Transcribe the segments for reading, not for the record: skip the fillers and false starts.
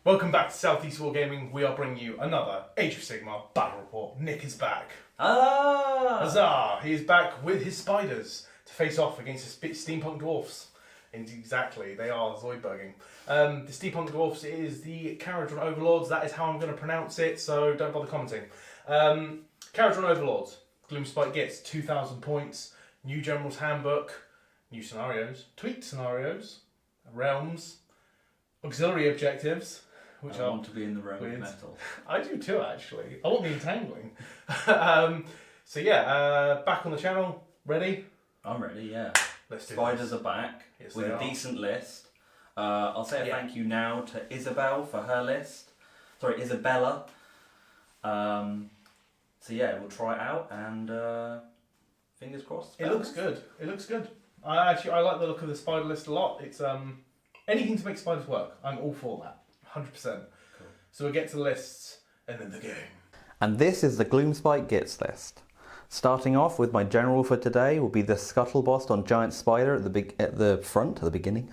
Welcome back to Southeast Wargaming. We are bringing you another Age of Sigmar battle report. Nick is back. Huzzah! He is back with his spiders to face off against the steampunk dwarfs. And exactly, they are Zoidberging. The steampunk dwarfs is the Kharadron Overlords. That is how I'm going to pronounce it, so don't bother commenting. Kharadron Overlords, Gloomspite Gitz, 2,000 points, new General's Handbook, new scenarios, tweaked scenarios, realms, auxiliary objectives, which I want to be in the realm of metal. I do too, actually. I want the entangling. So yeah, back on the channel. Ready? I'm ready, yeah. Let's do Spiders are back with a decent list. I'll say a thank you now to Isabel for her list. Sorry, Isabella. So yeah, we'll try it out and fingers crossed. It looks good. It looks good. I like the look of the spider list a lot. It's anything to make spiders work. I'm all for that. 100%. Cool. So we'll get to the lists and then the game. And this is the Gloomspite Gitz list. Starting off with my general for today will be the Scuttleboss on Giant Spider at the beginning.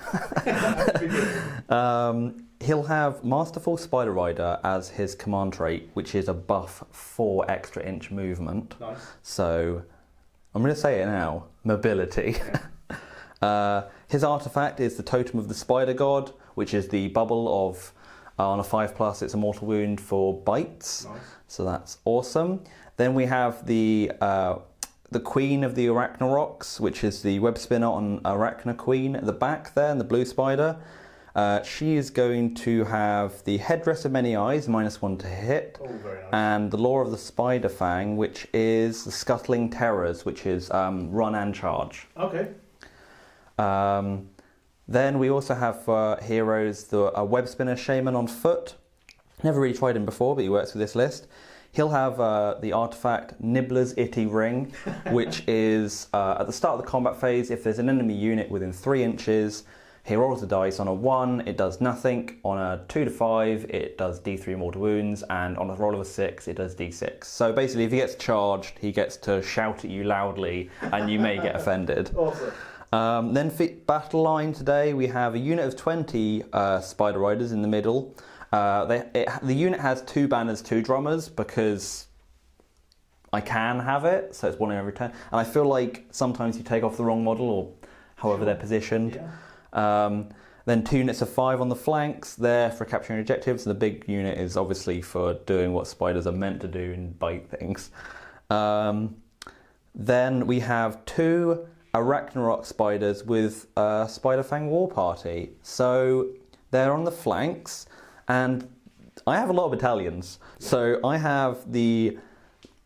He'll have Masterful Spider Rider as his command trait, which is a buff 4 extra inch movement. Nice. So I'm going to say it now, mobility. Yeah. His artifact is the Totem of the Spidergod, which is the bubble of, on a 5+, it's a mortal wound for bites. Nice. So that's awesome. Then we have the Queen of the Arachnaroks, which is the Webspinner on Arachna Queen at the back there, and the blue spider. She is going to have the Headdress of Many Eyes, -1 to hit. Oh, very nice. And the Law of the Spiderfang, which is the Scuttling Terrors, which is run and charge. Okay. Then we also have heroes, the Webspinner Shaman on foot. Never really tried him before, but he works with this list. He'll have the artifact Nibbla's Itty ring, which is at the start of the combat phase, if there's an enemy unit within 3 inches, he rolls the dice. On a 1, it does nothing. On a 2 to 5, it does D3 mortal wounds, and on a roll of a 6, it does D6. So basically, if he gets charged, he gets to shout at you loudly, and you may get offended. Awesome. Then for Battleline today, we have a unit of 20 Spider Riders in the middle. The unit has 2 banners, 2 drummers, because I can have it, so it's 1 in every turn. And I feel like sometimes you take off the wrong model, or however they're positioned. Yeah. Then 2 units of 5 on the flanks, there for capturing objectives. The big unit is obviously for doing what spiders are meant to do and bite things. Then we have 2 Arachnarok spiders with Spiderfang Warparty. So they're on the flanks, and I have a lot of battalions. So I have the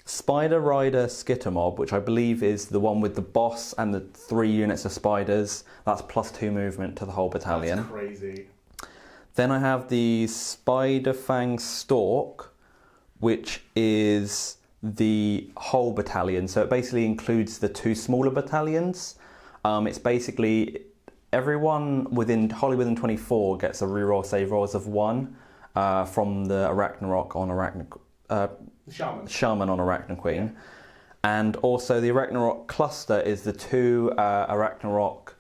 Spider Rider Skittermob, which I believe is the one with the boss and the 3 units of spiders. That's +2 movement to the whole battalion. That's crazy. Then I have the Spiderfang Stalk, which is the whole battalion. So it basically includes the 2 smaller battalions. It's basically everyone wholly within 24 gets a reroll save rolls of 1 from the Arachnarok on Shaman on Arachna Queen. Yeah. And also the Arachnarok cluster is the 2 Arachnarok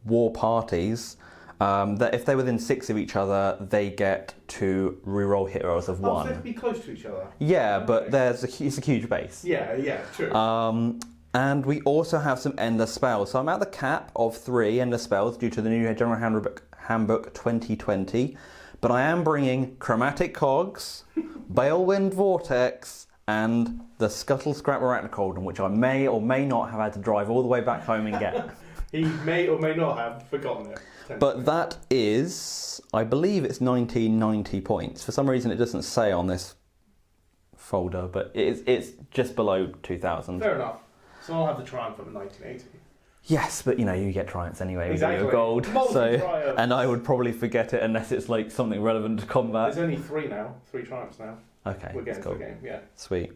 war parties. That if they're within 6 of each other, they get to reroll hit rolls of 1. So they have to be close to each other. Yeah, but it's a huge base. Yeah, true. And we also have some endless spells. So I'm at the cap of 3 endless spells due to the new General Handbook 2020. But I am bringing Chromatic Cogs, Balewind Vortex, and the Scuttle Scrap Arachnocoldon, which I may or may not have had to drive all the way back home and get. He may or may not have forgotten it. But that is, I believe it's 1990 points. For some reason it doesn't say on this folder, but it's just below 2,000. Fair enough. So I'll have the Triumph at 1980. Yes, but you get Triumphs anyway with your gold. Triumphs. And I would probably forget it unless it's like something relevant to combat. There's only 3 now. 3 Triumphs now. Okay, we're getting to the game, yeah. Sweet.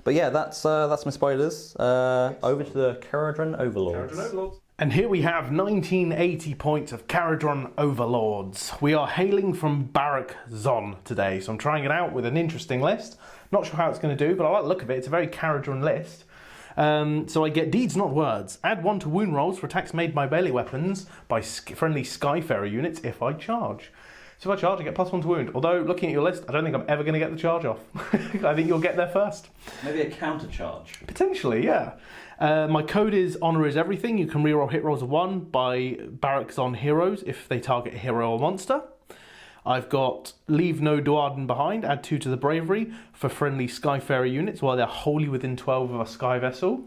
But yeah, that's my spiders. Over to the Kharadron Overlords. Kharadron Overlords. And here we have 1980 points of Kharadron Overlords. We are hailing from Barak Zon today, so I'm trying it out with an interesting list. Not sure how it's going to do, but I like the look of it. It's a very Kharadron list. So I get Deeds Not Words. Add 1 to wound rolls for attacks made by melee weapons by friendly Skyfarer units if I charge. So if I charge, I get +1 to wound. Although, looking at your list, I don't think I'm ever going to get the charge off. I think you'll get there first. Maybe a counter charge. Potentially, yeah. My code is Honour is Everything. You can reroll hit rolls of 1 by barracks on heroes if they target a hero or monster. I've got Leave No Duarden Behind, add 2 to the Bravery for friendly Skyfarer units while they're wholly within 12 of a Sky Vessel.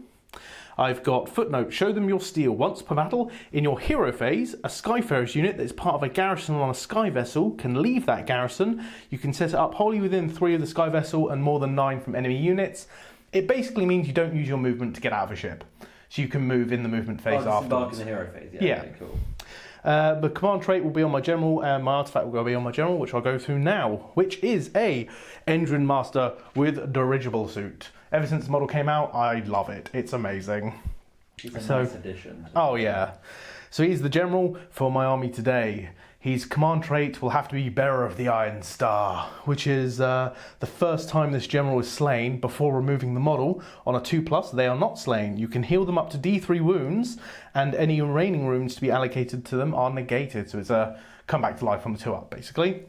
I've got Footnote, show them your steel. Once per battle, in your hero phase, a Skyfarer's unit that is part of a garrison on a Sky Vessel can leave that garrison. You can set it up wholly within 3 of the Sky Vessel and more than 9 from enemy units. It basically means you don't use your movement to get out of a ship. So you can move in the movement phase afterwards. In the hero phase, yeah. Okay, cool. The command trait will be on my general, and my artifact will be on my general, which I'll go through now, which is a Endrin Master with dirigible suit. Ever since the model came out, I love it. It's amazing. It's a nice addition. Oh yeah. So he's the general for my army today. His command trait will have to be Bearer of the Iron Star, which is the first time this general is slain before removing the model. On a 2+, they are not slain. You can heal them up to D3 wounds, and any remaining wounds to be allocated to them are negated. So it's a come back to life on the 2+, basically.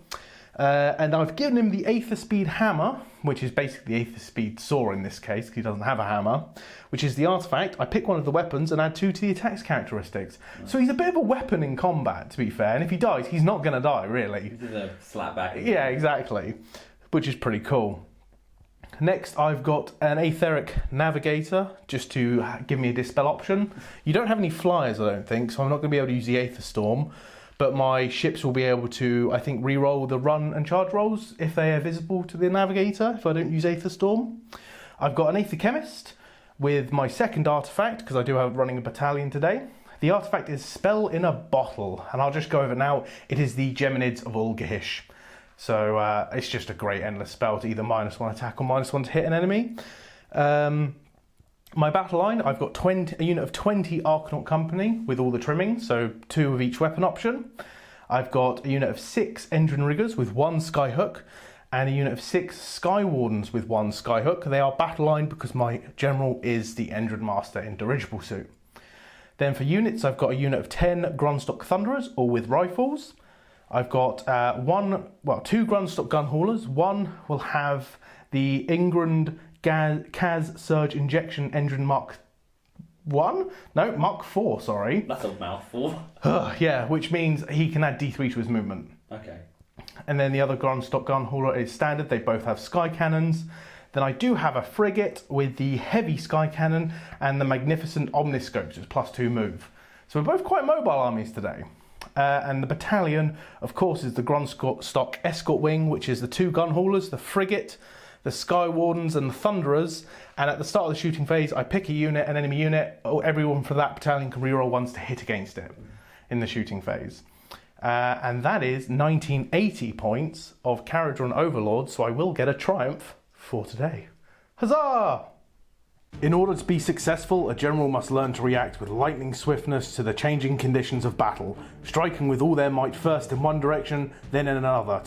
And I've given him the Aether Speed Hammer, which is basically the Aether Speed Saw in this case, because he doesn't have a hammer, which is the artifact. I pick one of the weapons and add 2 to the attack's characteristics. So he's a bit of a weapon in combat, to be fair, and if he dies, he's not going to die, really. He's a slap back. Yeah, exactly, which is pretty cool. Next, I've got an Aetheric Navigator, just to give me a dispel option. You don't have any flyers, I don't think, so I'm not going to be able to use the Aether Storm. But my ships will be able to, I think, re-roll the run and charge rolls if they are visible to the Navigator, if I don't use Aether Storm. I've got an Aether Chemist with my second artifact, because I do have running a battalion today. The artifact is Spell in a Bottle, and I'll just go over it now. It is the Geminids of Ulgahish. So it's just a great endless spell to either -1 attack or -1 to hit an enemy. My battle line, I've got a unit of 20 Arachnarok Company with all the trimmings, so 2 of each weapon option. I've got a unit of 6 Endrin Riggers with 1 Skyhook, and a unit of 6 Sky Wardens with 1 Skyhook. They are battle line because my general is the Endrin Master in dirigible suit. Then for units, I've got a unit of 10 Grunstock Thunderers, all with rifles. I've got 2 Grunstock Gun Haulers. One will have the Ingrand Kaz Surge Injection Engine Mark 1? No, Mark 4, sorry. That's a mouthful. Yeah, which means he can add D3 to his movement. Okay. And then the other Grunstock Gun Hauler is standard. They both have Sky Cannons. Then I do have a Frigate with the Heavy Sky Cannon and the Magnificent Omniscopes, it's +2 move. So we're both quite mobile armies today. And the battalion, of course, is the Grunstock Escort Wing, which is the 2 Gun Haulers, the Frigate, the Sky Wardens and the Thunderers, and at the start of the shooting phase I pick a unit, an enemy unit, or everyone from that battalion can reroll ones to hit against it in the shooting phase. And that is 1980 points of Kharadron Overlords, so I will get a triumph for today. Huzzah! In order to be successful, a general must learn to react with lightning swiftness to the changing conditions of battle, striking with all their might first in one direction, then in another,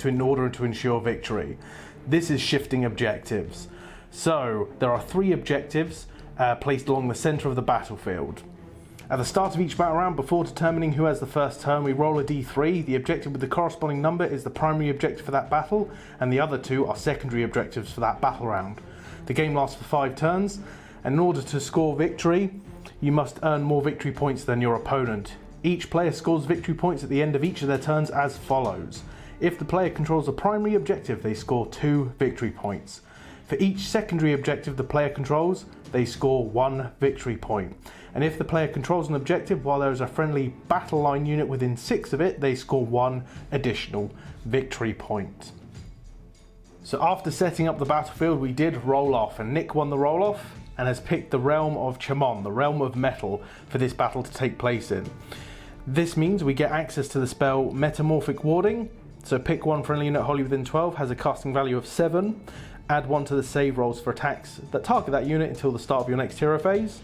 in order to ensure victory. This is shifting objectives. So, there are 3 objectives placed along the centre of the battlefield. At the start of each battle round, before determining who has the first turn, we roll a d3. The objective with the corresponding number is the primary objective for that battle, and the other 2 are secondary objectives for that battle round. The game lasts for 5 turns, and in order to score victory, you must earn more victory points than your opponent. Each player scores victory points at the end of each of their turns as follows. If the player controls the primary objective, they score 2 victory points. For each secondary objective the player controls, they score 1 victory point. And if the player controls an objective while there is a friendly battle line unit within 6 of it, they score 1 additional victory point. So after setting up the battlefield, we did roll off, and Nick won the roll off and has picked the Realm of Chamon, the Realm of Metal, for this battle to take place in. This means we get access to the spell Metamorphic Warding. So pick one friendly unit wholly within 12, has a casting value of 7. Add 1 to the save rolls for attacks that target that unit until the start of your next hero phase.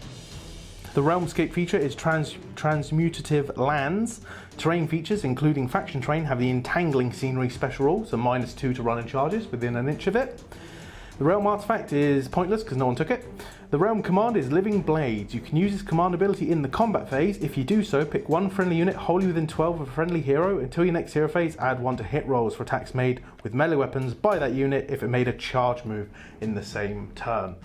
The Realmscape feature is Transmutative Lands. Terrain features, including Faction Terrain, have the Entangling Scenery special rule, so -2 to run and charges within an inch of it. The Realm Artefact is pointless because no one took it. The realm command is Living Blades. You can use this command ability in the combat phase. If you do so, pick one friendly unit wholly within 12 of a friendly hero. Until your next hero phase, add 1 to hit rolls for attacks made with melee weapons by that unit if it made a charge move in the same turn.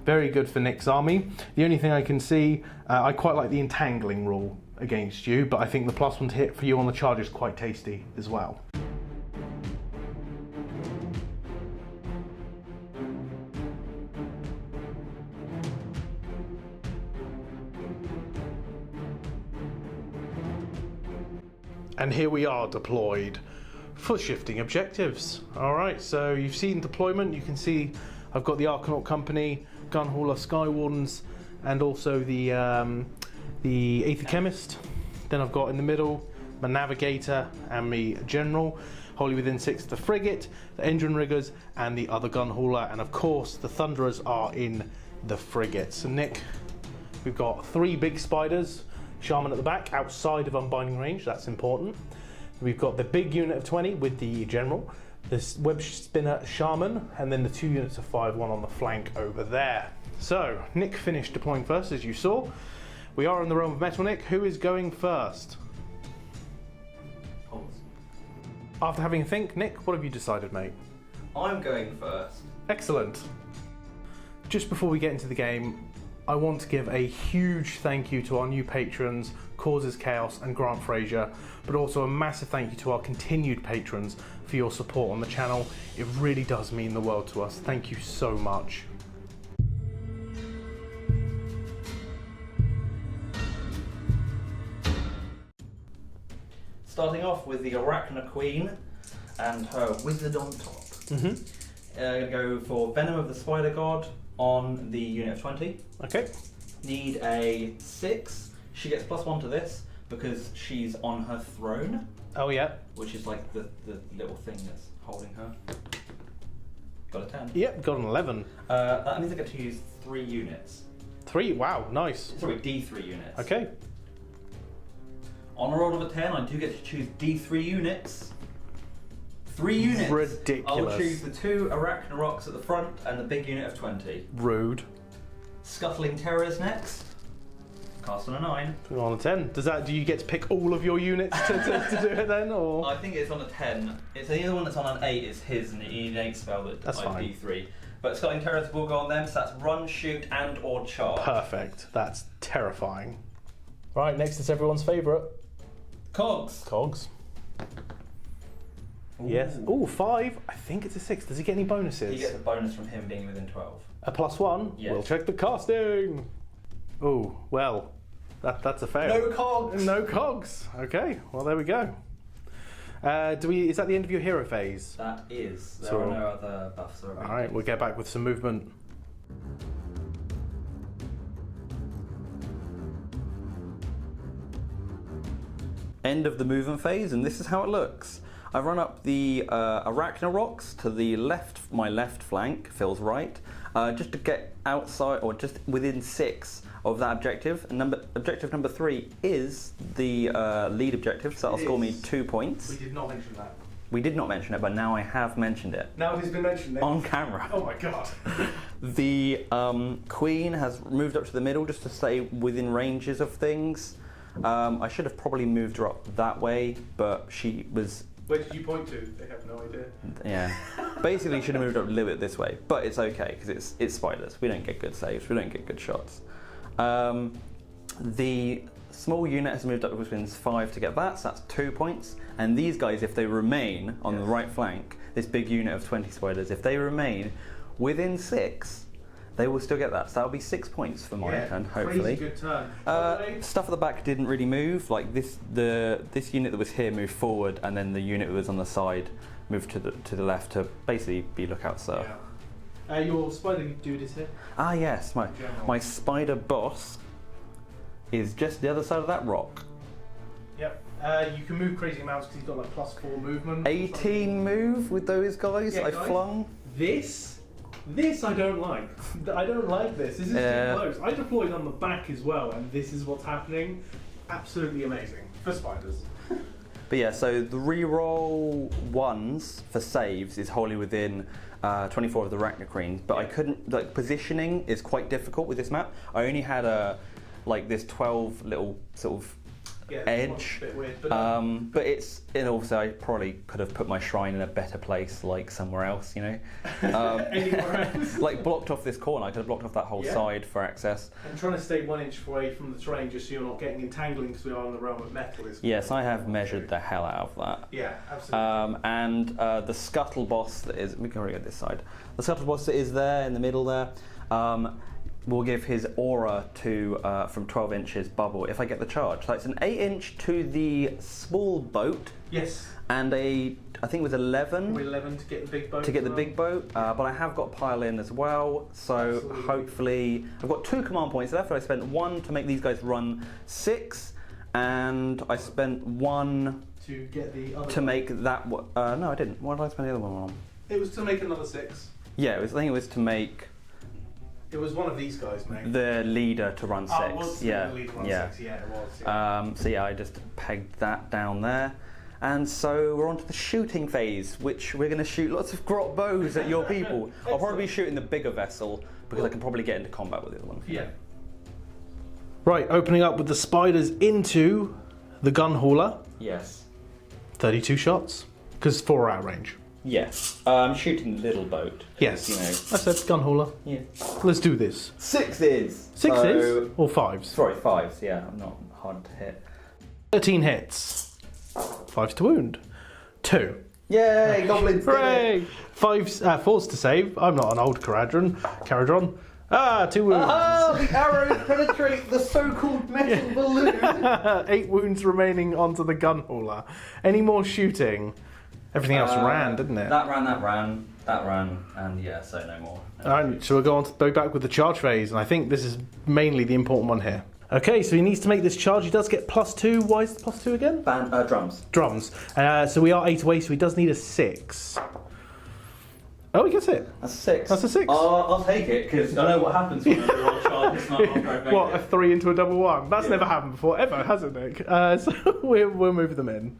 Very good for Nick's army. The only thing I can see, I quite like the entangling rule against you, but I think the +1 to hit for you on the charge is quite tasty as well. And here we are deployed for shifting objectives. Alright, so you've seen deployment. You can see I've got the Arachnarok Company, Gunhauler, Skywardens, and also the Aether Chemist. Then I've got in the middle my Navigator and my General. Wholly within 6 the Frigate, the Engine Riggers, and the other Gunhauler. And of course the Thunderers are in the Frigate. So Nick, we've got 3 big spiders. Shaman at the back, outside of unbinding range, that's important. We've got the big unit of 20 with the General, this Webspinner Shaman, and then the 2 units of 5, one on the flank over there. So, Nick finished deploying first, as you saw. We are in the realm of metal, Nick. Who is going first? Pause. After having a think, Nick, what have you decided, mate? I'm going first. Excellent. Just before we get into the game, I want to give a huge thank you to our new patrons, Causes Chaos and Grant Fraser, but also a massive thank you to our continued patrons for your support on the channel. It really does mean the world to us. Thank you so much. Starting off with the Arachna Queen and her wizard on top. Gonna go for Venom of the Spidergod on the unit of 20. Okay. Need a 6. She gets +1 to this because she's on her throne. Oh yeah. Which is like the little thing that's holding her. Got a 10. Yep, got an 11. That means I get to use 3 units. 3? Wow, nice. Sorry, D3 units. Okay. On a roll of a 10, I do get to choose D3 units. 3 units. Ridiculous. I'll choose the 2 Arachnaroks at the front and the big unit of 20. Rude. Scuttling Terrors next. Cast on a 9. On a 10. Do you get to pick all of your units to do it then, or? I think it's on a 10. It's the other one that's on an 8 is his, and he needs an 8 spell That's fine. D3. But Scuttling Terrors will go on them, so that's run, shoot, and or charge. Perfect. That's terrifying. Right, next is everyone's favourite. Cogs. Cogs. Ooh. Yes. Ooh, 5. I think it's a 6. Does he get any bonuses? He gets a bonus from him being within 12. A +1? Yes. We'll check the casting. Ooh, well, that's a fail. No cogs. No cogs. Okay, well there we go. Is that the end of your hero phase? That is. There So- are no other buffs or All right, we'll get back with some movement. End of the movement phase, and this is how it looks. I've run up the Arachnaroks to the left, my left flank, Phil's right, just to get outside, or just within 6 of that objective. And objective number 3 is the lead objective, so that'll score me 2 points. We did not mention that. We did not mention it, but now I have mentioned it. Now it has been mentioned. On camera. Oh my god. The Queen has moved up to the middle just to stay within ranges of things. I should have probably moved her up that way, but she was... Where did you point to? They have no idea. Yeah. Basically, should have moved up a little bit this way, but it's okay, because it's spiders. We don't get good saves, we don't get good shots. The small unit has moved up within 5 to get that, so that's 2 points. And these guys, if they remain on the right flank, this big unit of 20 spiders, if they remain within 6, they will still get that. So that'll be 6 points for my turn, hopefully. Crazy good turn. Stuff at the back didn't really move. Like this unit that was here moved forward, and then the unit that was on the side moved to the left to basically be lookout, sir. Yeah. Your spider dude is here. Ah yes, my spider boss is just the other side of that rock. Yep. You can move crazy amounts because he's got like +4 movement. 18 move with those guys. Yeah, I guys. flung. This I don't like. I don't like this. This is too close. I deployed on the back as well, and this is what's happening. Absolutely amazing for spiders. But yeah, so the reroll ones for saves is wholly within 24 of the Arachnarok, but I couldn't, like, positioning is quite difficult with this map. I only had like this 12 little sort of edge, a bit weird, but it's, and also I probably could have put my shrine in a better place, like somewhere else, you know. Anywhere else. Like blocked off this corner, I could have blocked off that whole side for access. And trying to stay 1 inch away from the terrain just so you're not getting entangling because we are in the realm of metal is. Yes, I have measured the hell out of that. Yeah, absolutely. And the Scuttleboss that is, we can already get this side. The Scuttleboss that is there in the middle there, will give his aura to from 12 inches bubble if I get the charge. So it's an 8 inch to the small boat. Yes. And I think it was 11. We're 11 to get the big boat. To get the big boat, but I have got pile in as well. So hopefully, I've got 2 command points left. I spent 1 to make these guys run 6, and I spent 1 to get the other. To make that. No, I didn't. What did I spend the other one on? It was to make another 6. Yeah, I think it was to make. It was one of these guys, mate. The leader to run 6. Oh, it was yeah, the leader to run 6. Yeah, it was. Yeah. So yeah, I just pegged that down there. And so we're on to the shooting phase, which we're going to shoot lots of grot bows at your people. I'll probably be shooting the bigger vessel because I can probably get into combat with the other one. Yeah. Right, opening up with the spiders into the gun hauler. Yes. 32 shots, because 4 are out of range. Yes. I'm shooting the little boat. Yes. You know. I said gun hauler. Yeah. Let's do this. 6s. 6s or 5s? Sorry, 5s. Yeah, I'm not hard to hit. 13 hits. 5s to wound. 2. Yay, goblins! Hooray! 4s to save. I'm not an old Kharadron. 2 wounds. Ah, the arrows penetrate the so-called metal balloon. 8 wounds remaining onto the gun hauler. Any more shooting? Everything else ran, didn't it? That ran, and yeah, so no more. Alright, so we're going to go back with the charge phase, and I think this is mainly the important one here. Okay, so he needs to make this charge. He does get +2. Why is it +2 again? Drums. Drums. So we are 8 away, so he does need a 6. Oh, he gets it. That's a 6. That's a 6. I'll take it, because I know what happens when I roll a charge. It's not after What, a 3 into a double 1? That's never happened before, ever, has it, Nick? So we'll move them in.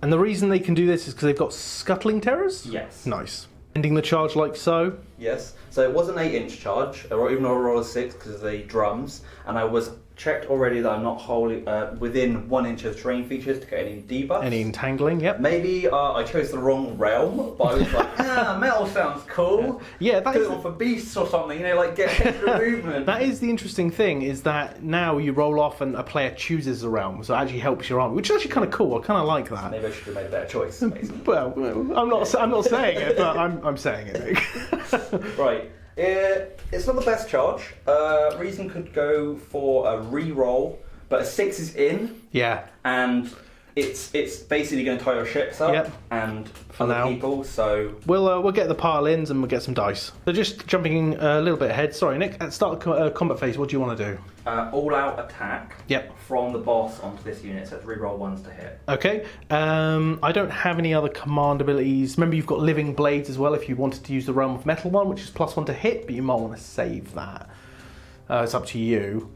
And the reason they can do this is because they've got scuttling terrors? Yes. Nice. Ending the charge like so. Yes. So it was an 8 inch charge, or even though I rolled a 6 because of the drums, and I was checked already that I'm not wholly within 1 inch of terrain features to get any debuffs. Any entangling, yep. Maybe I chose the wrong realm, but I was like, metal sounds cool. Yeah, that Put is it on for beasts or something, you know, like get extra movement. That is the interesting thing, is that now you roll off and a player chooses the realm, so it actually helps your army, which is actually kind of cool. I kind of like that. Maybe I should have made a better choice. Basically. Well, I'm not saying it, but I'm saying it, Nick. Right. It's not the best charge. Reason could go for a re-roll, but a 6 is in. Yeah. And it's basically going to tie your ships up. Yep. And For other now. people. So We'll get the pile-ins and we'll get some dice. So just jumping a little bit ahead. Sorry, Nick. At start combat phase, what do you want to do? all-out attack. Yep. From the boss onto this unit. So it's re-roll 1s to hit. Okay. I don't have any other command abilities. Remember, you've got living blades as well. If you wanted to use the realm of metal one, which is +1 to hit, but you might want to save that. It's up to you.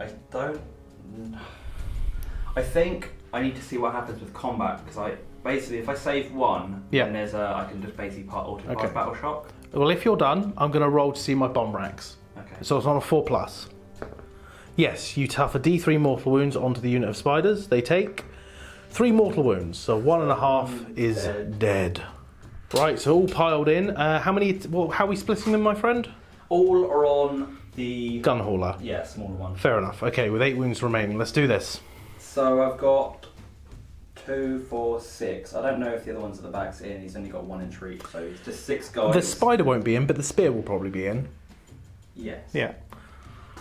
I think I need to see what happens with combat because basically if I save 1, then there's I can just basically alter battle shock. Well, if you're done, I'm going to roll to see my bomb racks. Okay. So it's on a 4+. Yes, you tough a D3 mortal wounds onto the unit of spiders. They take 3 mortal wounds, so 1.5 is dead. Right, so all piled in. How are we splitting them, my friend? All are on the gun hauler. Yeah, smaller one. Fair enough. Okay, with 8 wounds remaining, let's do this. So I've got 2, 4, 6. I don't know if the other one's at the back's in. He's only got 1 inch reach, so it's just 6 guys. The spider won't be in, but the spear will probably be in. Yes. Yeah.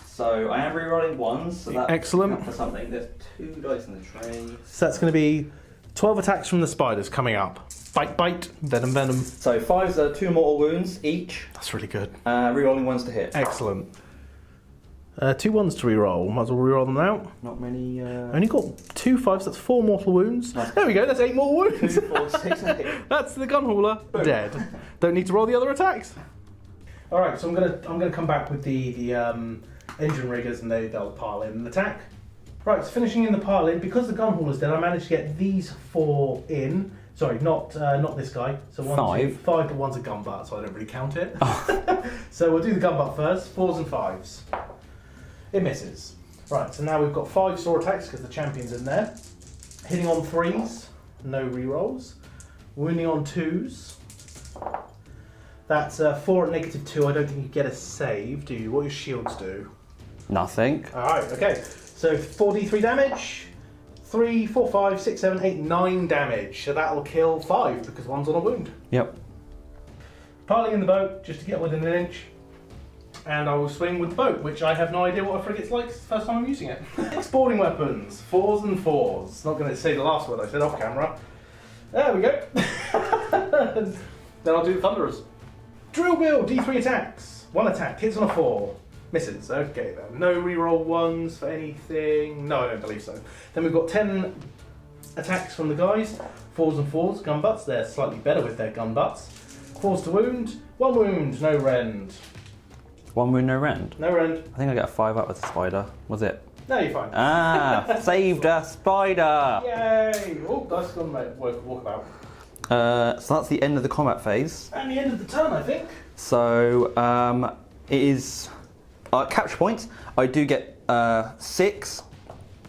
So I am re-rolling 1s, so that's excellent. For something. There's 2 dice in the tray. So that's going to be 12 attacks from the spiders coming up. Bite, bite, venom, venom. So 5s are 2 mortal wounds each. That's really good. Re-rolling 1s to hit. Excellent. 2 1s to re-roll. Might as well re-roll them out. Not many. Only got 2 5s. That's 4 mortal wounds. Nice. There we go. That's 8 more wounds. 2, 4, 6, 8. That's the gun hauler. Dead. Don't need to roll the other attacks. All right. So I'm gonna come back with the engine riggers, and they'll pile in and attack. Right, so finishing in the pile in, because the gun hauler's dead, I managed to get these 4 in. Sorry, not this guy. So 1, 2, 5, but one's a gun butt, so I don't really count it. Oh. So we'll do the gun butt first. 4s and 5s. It misses. Right, so now we've got 5 sword attacks because the champion's in there. Hitting on 3s, no rerolls. Wounding on 2s. That's 4 at -2. I don't think you get a save, do you? What do your shields do? Nothing. Alright, okay. So 4d3 damage. 3, 4, 5, 6, 7, 8, 9 damage. So that'll kill 5 because one's on a wound. Yep. Piling in the boat just to get within an inch. And I will swing with the boat, which I have no idea what a frigate's like. It's the first time I'm using it. Sporting weapons. 4s and 4s. Not going to say the last word I said off camera. There we go. Then I'll do the Thunderers. Drill Bill, D3 attacks. 1 attack, hits on a 4. Misses. Okay then. No reroll 1s for anything. No, I don't believe so. Then we've got 10 attacks from the guys. 4s and 4s, gun butts. They're slightly better with their gun butts. 4s to wound. 1 wound, no rend. 1 wound, no rend? No rend. I think I get a 5 up with the spider. Was it? No, you're fine. Ah, saved a spider! Yay! Oh, that's gone walkabout. So that's the end of the combat phase. And the end of the turn, I think. So it is capture points. I do get 6.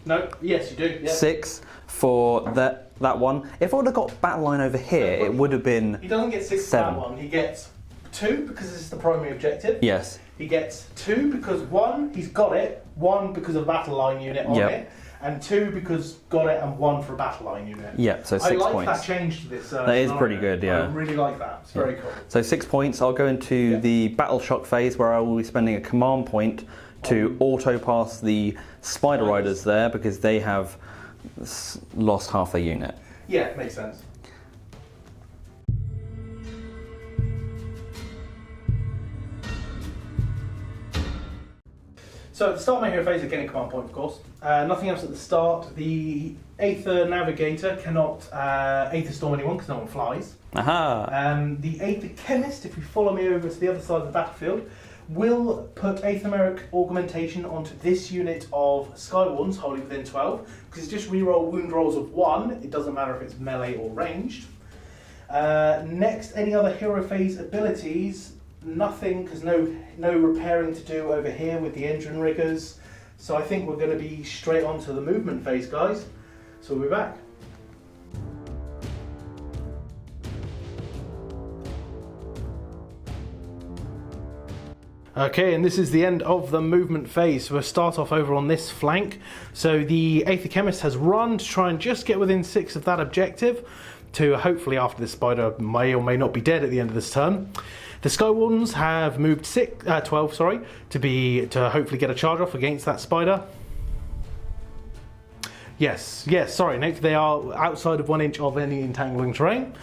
No, yes, you do. Yeah. 6 for that one. If I would have got Battleline over here, it would have been. He doesn't get 6 for 7. that one. He gets 2 because this is the primary objective. Yes. He gets 2 because 1, he's got it. 1 because of Battleline unit on it. And 2 because got it, and 1 for a Battleline unit. Yeah, so 6 points. I like that change to this. That is pretty good, yeah. I really like that. It's very cool. So 6 points. I'll go into the Battle Shock phase where I will be spending a command point to auto pass the Spider Riders there because they have lost half their unit. Yeah, makes sense. So at the start of my hero phase, I get a command point, of course. Nothing else at the start. The Aether Navigator cannot Aether Storm anyone because no one flies. Aha! The Aether Chemist, if you follow me over to the other side of the battlefield, will put Aetheric Augmentation onto this unit of Skywardens, wholly within 12, because it's just reroll wound rolls of 1. It doesn't matter if it's melee or ranged. Next, any other hero phase abilities. Nothing, because no repairing to do over here with the engine riggers. So I think we're going to be straight on to the movement phase, guys. So we'll be back. Okay, and this is the end of the movement phase. So we'll start off over on this flank. So the Aether Chemist has run to try and just get within 6 of that objective, to hopefully, after this spider may or may not be dead at the end of this turn. The Skywardens have moved 12, to hopefully get a charge off against that spider. Yes, sorry, Nick, they are outside of 1 inch of any entangling terrain.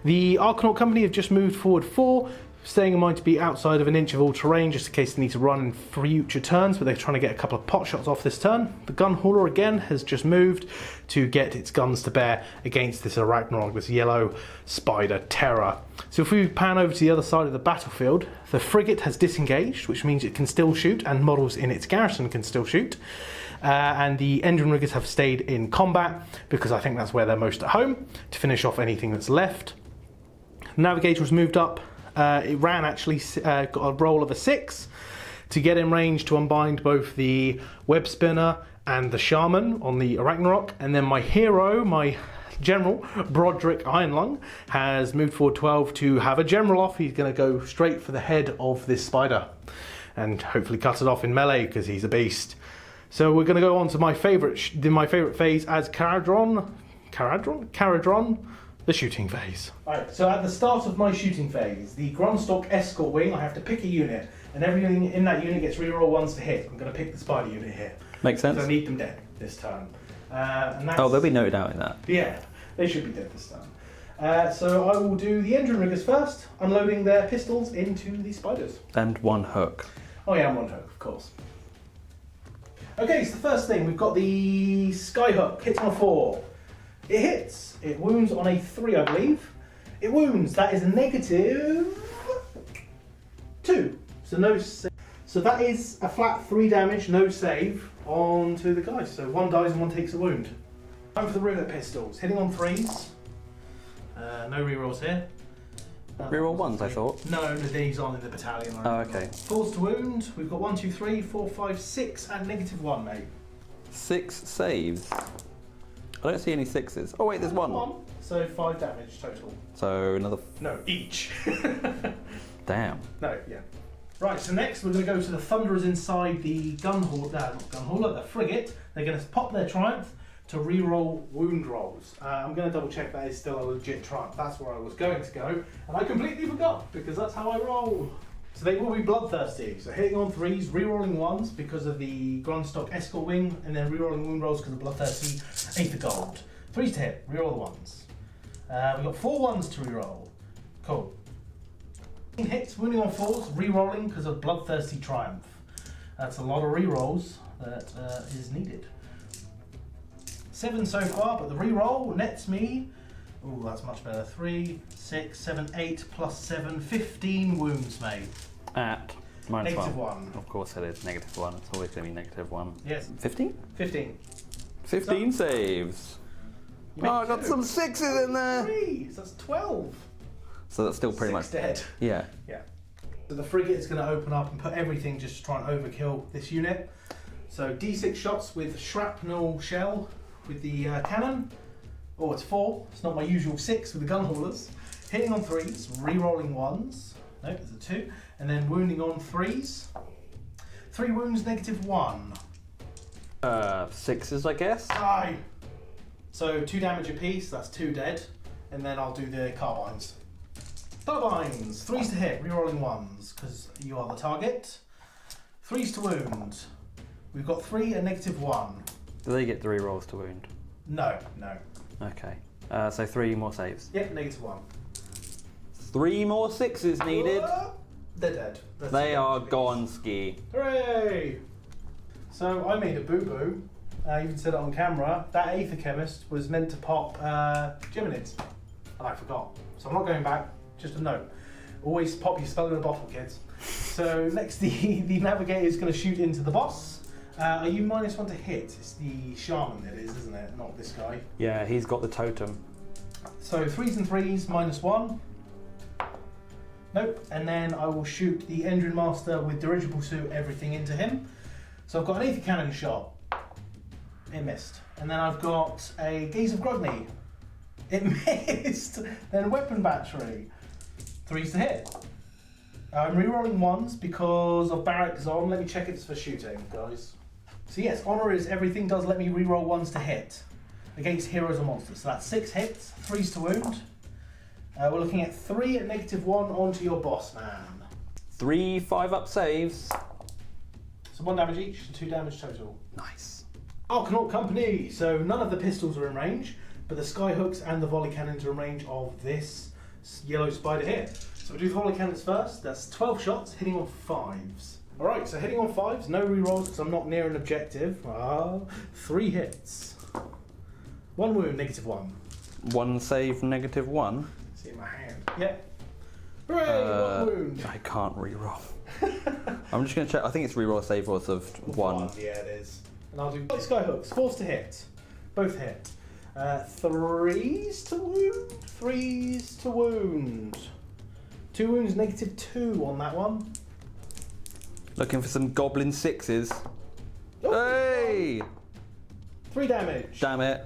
The Arachnarok Company have just moved forward 4, staying in mind to be outside of 1 inch of all terrain just in case they need to run in future turns, but they're trying to get a couple of pot shots off this turn. The gun hauler again has just moved to get its guns to bear against this Arachnarok, this yellow spider terror. So if we pan over to the other side of the battlefield, the frigate has disengaged, which means it can still shoot, and models in its garrison can still shoot. And the engine riggers have stayed in combat because I think that's where they're most at home, to finish off anything that's left. The navigator has moved up. It ran actually, got a roll of a 6 to get in range to unbind both the Webspinner and the Shaman on the Arachnarok. And then my hero, my general, Broderick Ironlung, has moved forward 12 to have a general off. He's going to go straight for the head of this spider and hopefully cut it off in melee because he's a beast. So we're going to go on to my favourite phase as Kharadron, the shooting phase. Alright, so at the start of my shooting phase, the Grunstock Escort Wing, I have to pick a unit, and everything in that unit gets reroll 1s to hit. I'm going to pick the spider unit here. Makes sense. So I need them dead this turn. And that's, oh, they'll be noted out in that. Yeah, they should be dead this turn. So I will do the engine riggers first, unloading their pistols into the spiders. And 1 hook. Oh yeah, and 1 hook, of course. Okay, so the first thing, we've got the Skyhook, hits on a 4. It hits. It wounds on a 3, I believe. It wounds. That is a -2. So no save. So that is a flat 3 damage, no save onto the guys. So one dies and one takes a wound. Time for the roulette pistols. Hitting on 3s. No rerolls here. Reroll 1s, I thought. No, these aren't in the battalion. Oh, okay. 4s to wound. We've got 1, 2, 3, 4, 5, 6, and -1, mate. 6 saves. I don't see any 6s. Oh wait, there's one. So 5 damage total. So another. No, each. Damn. No, yeah. Right, so next we're going to go to the Thunderers inside the the frigate. They're going to pop their Triumph to re-roll wound rolls. I'm going to double check that is still a legit Triumph. That's where I was going to go, and I completely forgot because that's how I roll. So they will be bloodthirsty. So hitting on 3s, re-rolling 1s because of the Grundstock Escort Wing, and then re-rolling wound rolls because of bloodthirsty Aethergold. 3s to hit, re-roll the 1s. We've got 4 1s to re-roll. Cool. Hits, wounding on 4s, re-rolling because of bloodthirsty Triumph. That's a lot of re-rolls that is needed. 7 so far, but the re-roll nets me. Ooh, that's much better. 3, 6, 7, 8 plus 7, 15 wounds, mate. At -1. -1. Of course it is. -1. It's always going to be -1. Yes. 15? 15. 15 saves. Oh, I got some 6s in there. 3, so that's 12. So that's still pretty 6 much dead. Yeah. Yeah. So the frigate is going to open up and put everything just to try and overkill this unit. So D6 shots with shrapnel shell with the cannon. Oh, it's 4. It's not my usual 6 with the gun haulers. Hitting on 3s, re-rolling 1s. No, there's a 2. And then wounding on 3s. 3 wounds, -1. 6s, I guess. Die! So 2 damage apiece, that's 2 dead. And then I'll do the carbines. Carbines! 3s to hit, re-rolling 1s, because you are the target. 3s to wound. We've got 3 and -1. Do they get 3 rolls to wound? No, no. Okay. So 3 more saves. Yep, -1. 3 more 6s needed. They're dead. That's They the are damage gone ski. Hooray! So I made a boo-boo. I even said it on camera. That Aether Chemist was meant to pop Geminids. And I forgot. So I'm not going back. Just a note. Always pop your spell in a bottle, kids. So next the Navigator is going to shoot into the boss. Are you -1 to hit? It's the Shaman that is, isn't it? Not this guy. Yeah, he's got the totem. So 3s and 3s, -1. Nope. And then I will shoot the Engine Master with Dirigible Suit, everything into him. So I've got an Aether Cannon shot. It missed. And then I've got a Gaze of Grogny. It missed. Then a Weapon Battery. 3s to hit. I'm re-rolling 1s because of Barrack Zon. Let me check it's for shooting, guys. So yes, Honor is everything does let me re-roll 1s to hit against heroes or monsters. So that's 6 hits, 3s to wound. We're looking at 3 at -1 onto your boss man. 3 5-up saves. So 1 damage each, 2 damage total. Nice. Arachnarok Company. So none of the pistols are in range, but the skyhooks and the volley cannons are in range of this yellow spider here. So we'll do the volley cannons first. That's 12 shots, hitting on 5s. Alright, so hitting on 5s, no rerolls because I'm not near an objective. 3 hits. 1 wound, -1. 1 save, -1. See in my hand. Yep. Hooray, 1 wound. I can't reroll. I'm just going to check. I think it's reroll save worth of 1. Yeah, it is. And I'll do skyhooks. 4s to hit. Both hit. 3s to wound. 3s to wound. 2 wounds, -2 on that one. Looking for some goblin 6s. Oh, Hey! 3 damage. Damn it.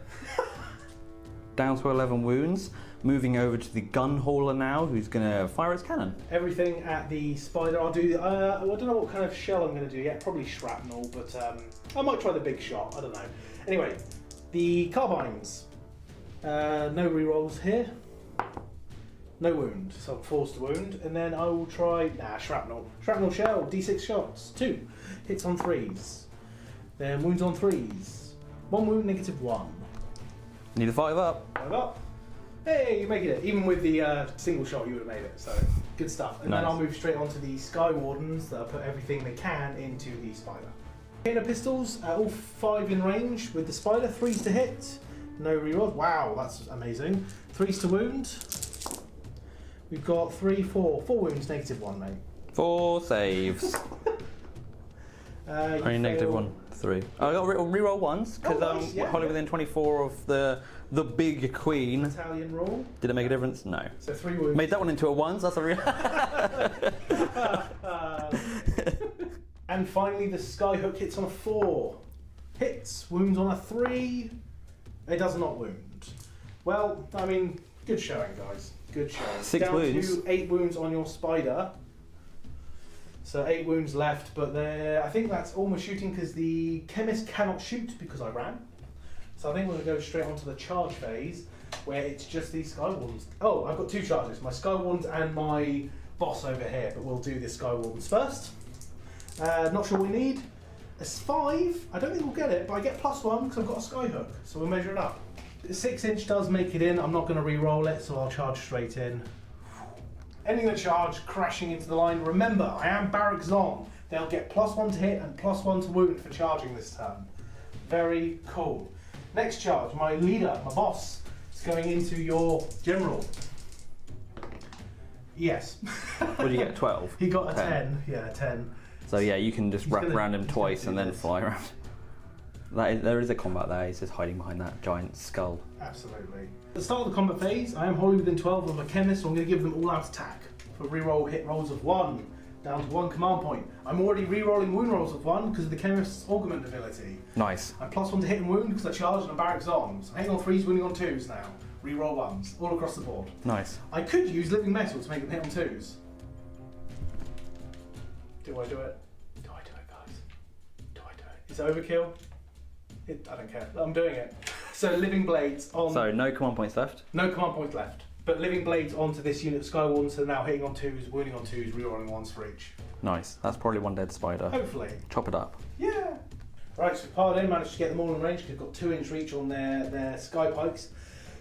Down to 11 wounds. Moving over to the gun hauler now, who's going to fire his cannon. Everything at the spider. I'll do. I don't know what kind of shell I'm going to do yet. Probably shrapnel, but I might try the big shot. I don't know. Anyway, the carbines. No rerolls here. No wound, so I'm forced to wound, and then I will try shrapnel. Shrapnel shell, D6 shots, 2 hits on 3s. Then wounds on 3s. 1 wound, -1. Need a 5-up. 5 up. Hey, you're making it. Even with the single shot, you would have made it. So good stuff. And then Nice. I'll move straight on to the Sky Wardens that put everything they can into the spider. Container pistols, all 5 in range with the spider. 3s to hit. No rerolls. Wow, that's amazing. 3s to wound. We've got 4 wounds, -1, mate. 4 saves. Only You fail -1. 3. I got reroll ones because nice, yeah, wholly within 24 of the big queen. Italian rule. Did it make a difference? No. So 3 wounds. Made that one into a 1, so that's a real. And finally, the Skyhook hits on a 4. Hits, wounds on a 3. It does not wound. Well, I mean, good showing, guys. Good showing. 6 Down wounds. to 8 wounds on your spider. So 8 wounds left, but I think that's almost shooting because the chemist cannot shoot because I ran. So I think we're going to go straight onto the charge phase where it's just these Skywardens. Oh, I've got 2 charges, my Skywardens and my boss over here, but we'll do the Skywardens first. Not sure what we need. A 5, I don't think we'll get it, but I get +1 because I've got a Skyhook, so we'll measure it up. The 6-inch does make it in, I'm not going to re-roll it, so I'll charge straight in. Ending the charge, crashing into the line. Remember, I am Barrack Zon. They'll get +1 to hit and +1 to wound for charging this turn. Very cool. Next charge, my leader, my boss, is going into your general. Yes. What did you get? 12? He got a 10. Yeah, 10. So yeah, you can just wrap around him twice and then fly around. There is a combat there, he's just hiding behind that giant skull. Absolutely. At the start of the combat phase, I am wholly within 12 of a chemist, so I'm going to give them all out attack. For reroll hit rolls of 1, down to 1 command point. I'm already rerolling wound rolls of 1 because of the chemist's augment ability. Nice. I'm +1 to hit and wound because I charged and I'm Barrack Zon. So I'm hitting on 3s, wounding on 2s now. Reroll 1s, all across the board. Nice. I could use living metal to make them hit on 2s. Do I do it? Do I do it, guys? Do I do it? Is it overkill? I don't care. I'm doing it. So living blades on. So no command points left. No command points left. But living blades onto this unit of Skywardens, so now hitting on 2s, wounding on 2s, rerolling 1s for each. Nice. That's probably 1 dead spider. Hopefully. Chop it up. Yeah. Right, so piled in, managed to get them all in range because they've got 2-inch reach on their sky pikes.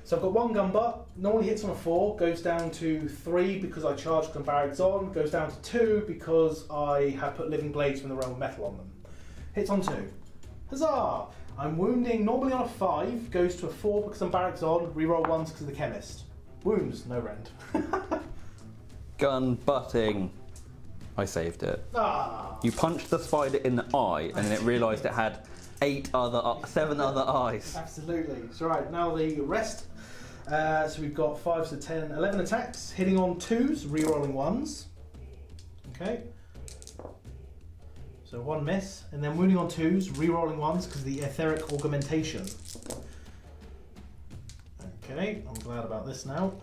So I've got 1 gun butt, normally hits on a 4, goes down to 3 because I charged and Barrack Zon, goes down to 2 because I have put living blades from the realm of metal on them. Hits on 2. Huzzah! I'm wounding normally on a 5, goes to a 4 because I'm Barrack Zon, reroll 1s because of the chemist. Wounds, no rend. Gun butting. I saved it. Ah! You punched the spider in the eye and then it realised it had 7 other eyes. Absolutely. So right, now the rest. So we've got 5 to 10, 11 attacks, hitting on 2s, rerolling 1s. Okay. So 1 miss, and then wounding on 2s, rerolling 1s because of the etheric augmentation. Okay, I'm glad about this now.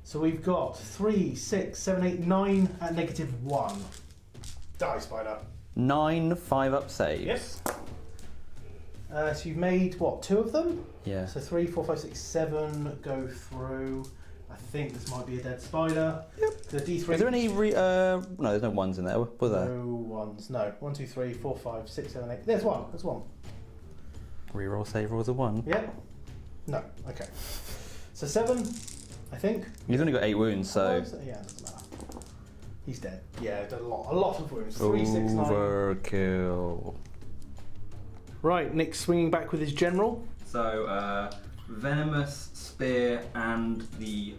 So we've got 3, 6, 7, 8, 9 at -1. Die, spider. 9 5-up saves. Yes. So you've made, what, 2 of them? Yeah. So 3, 4, 5, 6, 7 go through. I think this might be a dead spider. Yep. The D3. Is there any no, there's no 1s in there, were there? No 1s. No. 1, 2, 3, 4, 5, 6, 7, 8. There's 1. There's 1. Reroll save rolls a 1. Yep. No. Okay. So 7, I think. He's only got 8 wounds, so. Yeah, doesn't matter. He's dead. Yeah, done a lot of wounds. 3, 6, 9. Overkill. Right, Nick's swinging back with his general. So, venomous spear and the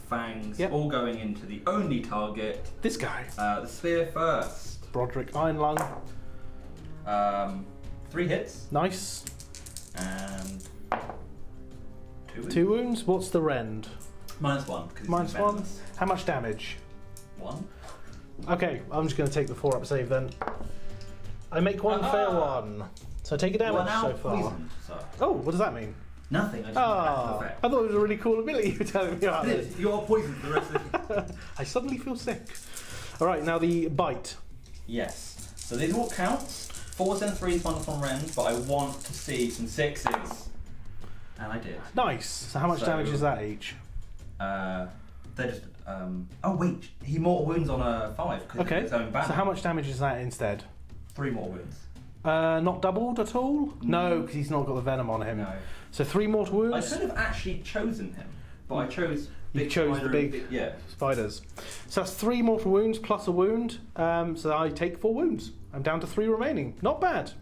fangs all going into the only target. This guy. The spear first. Broderick Ironlung. 3 hits. Nice. And 2 wounds. 2 wounds. What's the rend? -1. -1. How much damage? 1. Okay, I'm just going to take the 4-up save then. I make 1, fail 1. So take a damage so far. Poisoned, so. Oh, what does that mean? Nothing. I just I thought it was a really cool ability you were telling me about. You're poisoned for the rest of the I suddenly feel sick. Alright, now the bite. Yes. So these all counts. 4s and 3s, 1 rend, but I want to see some 6s. And I did. Nice. So how much damage is that each? They're just... oh wait, he mortal wounds on a 5 because of his own banner. So how much damage is that instead? 3 more wounds. Not doubled at all? No, because he's not got the venom on him. No. So 3 mortal wounds. I could have actually chosen him, but I chose... You chose the big spiders. So that's 3 mortal wounds plus a wound. So I take 4 wounds. I'm down to 3 remaining. Not bad.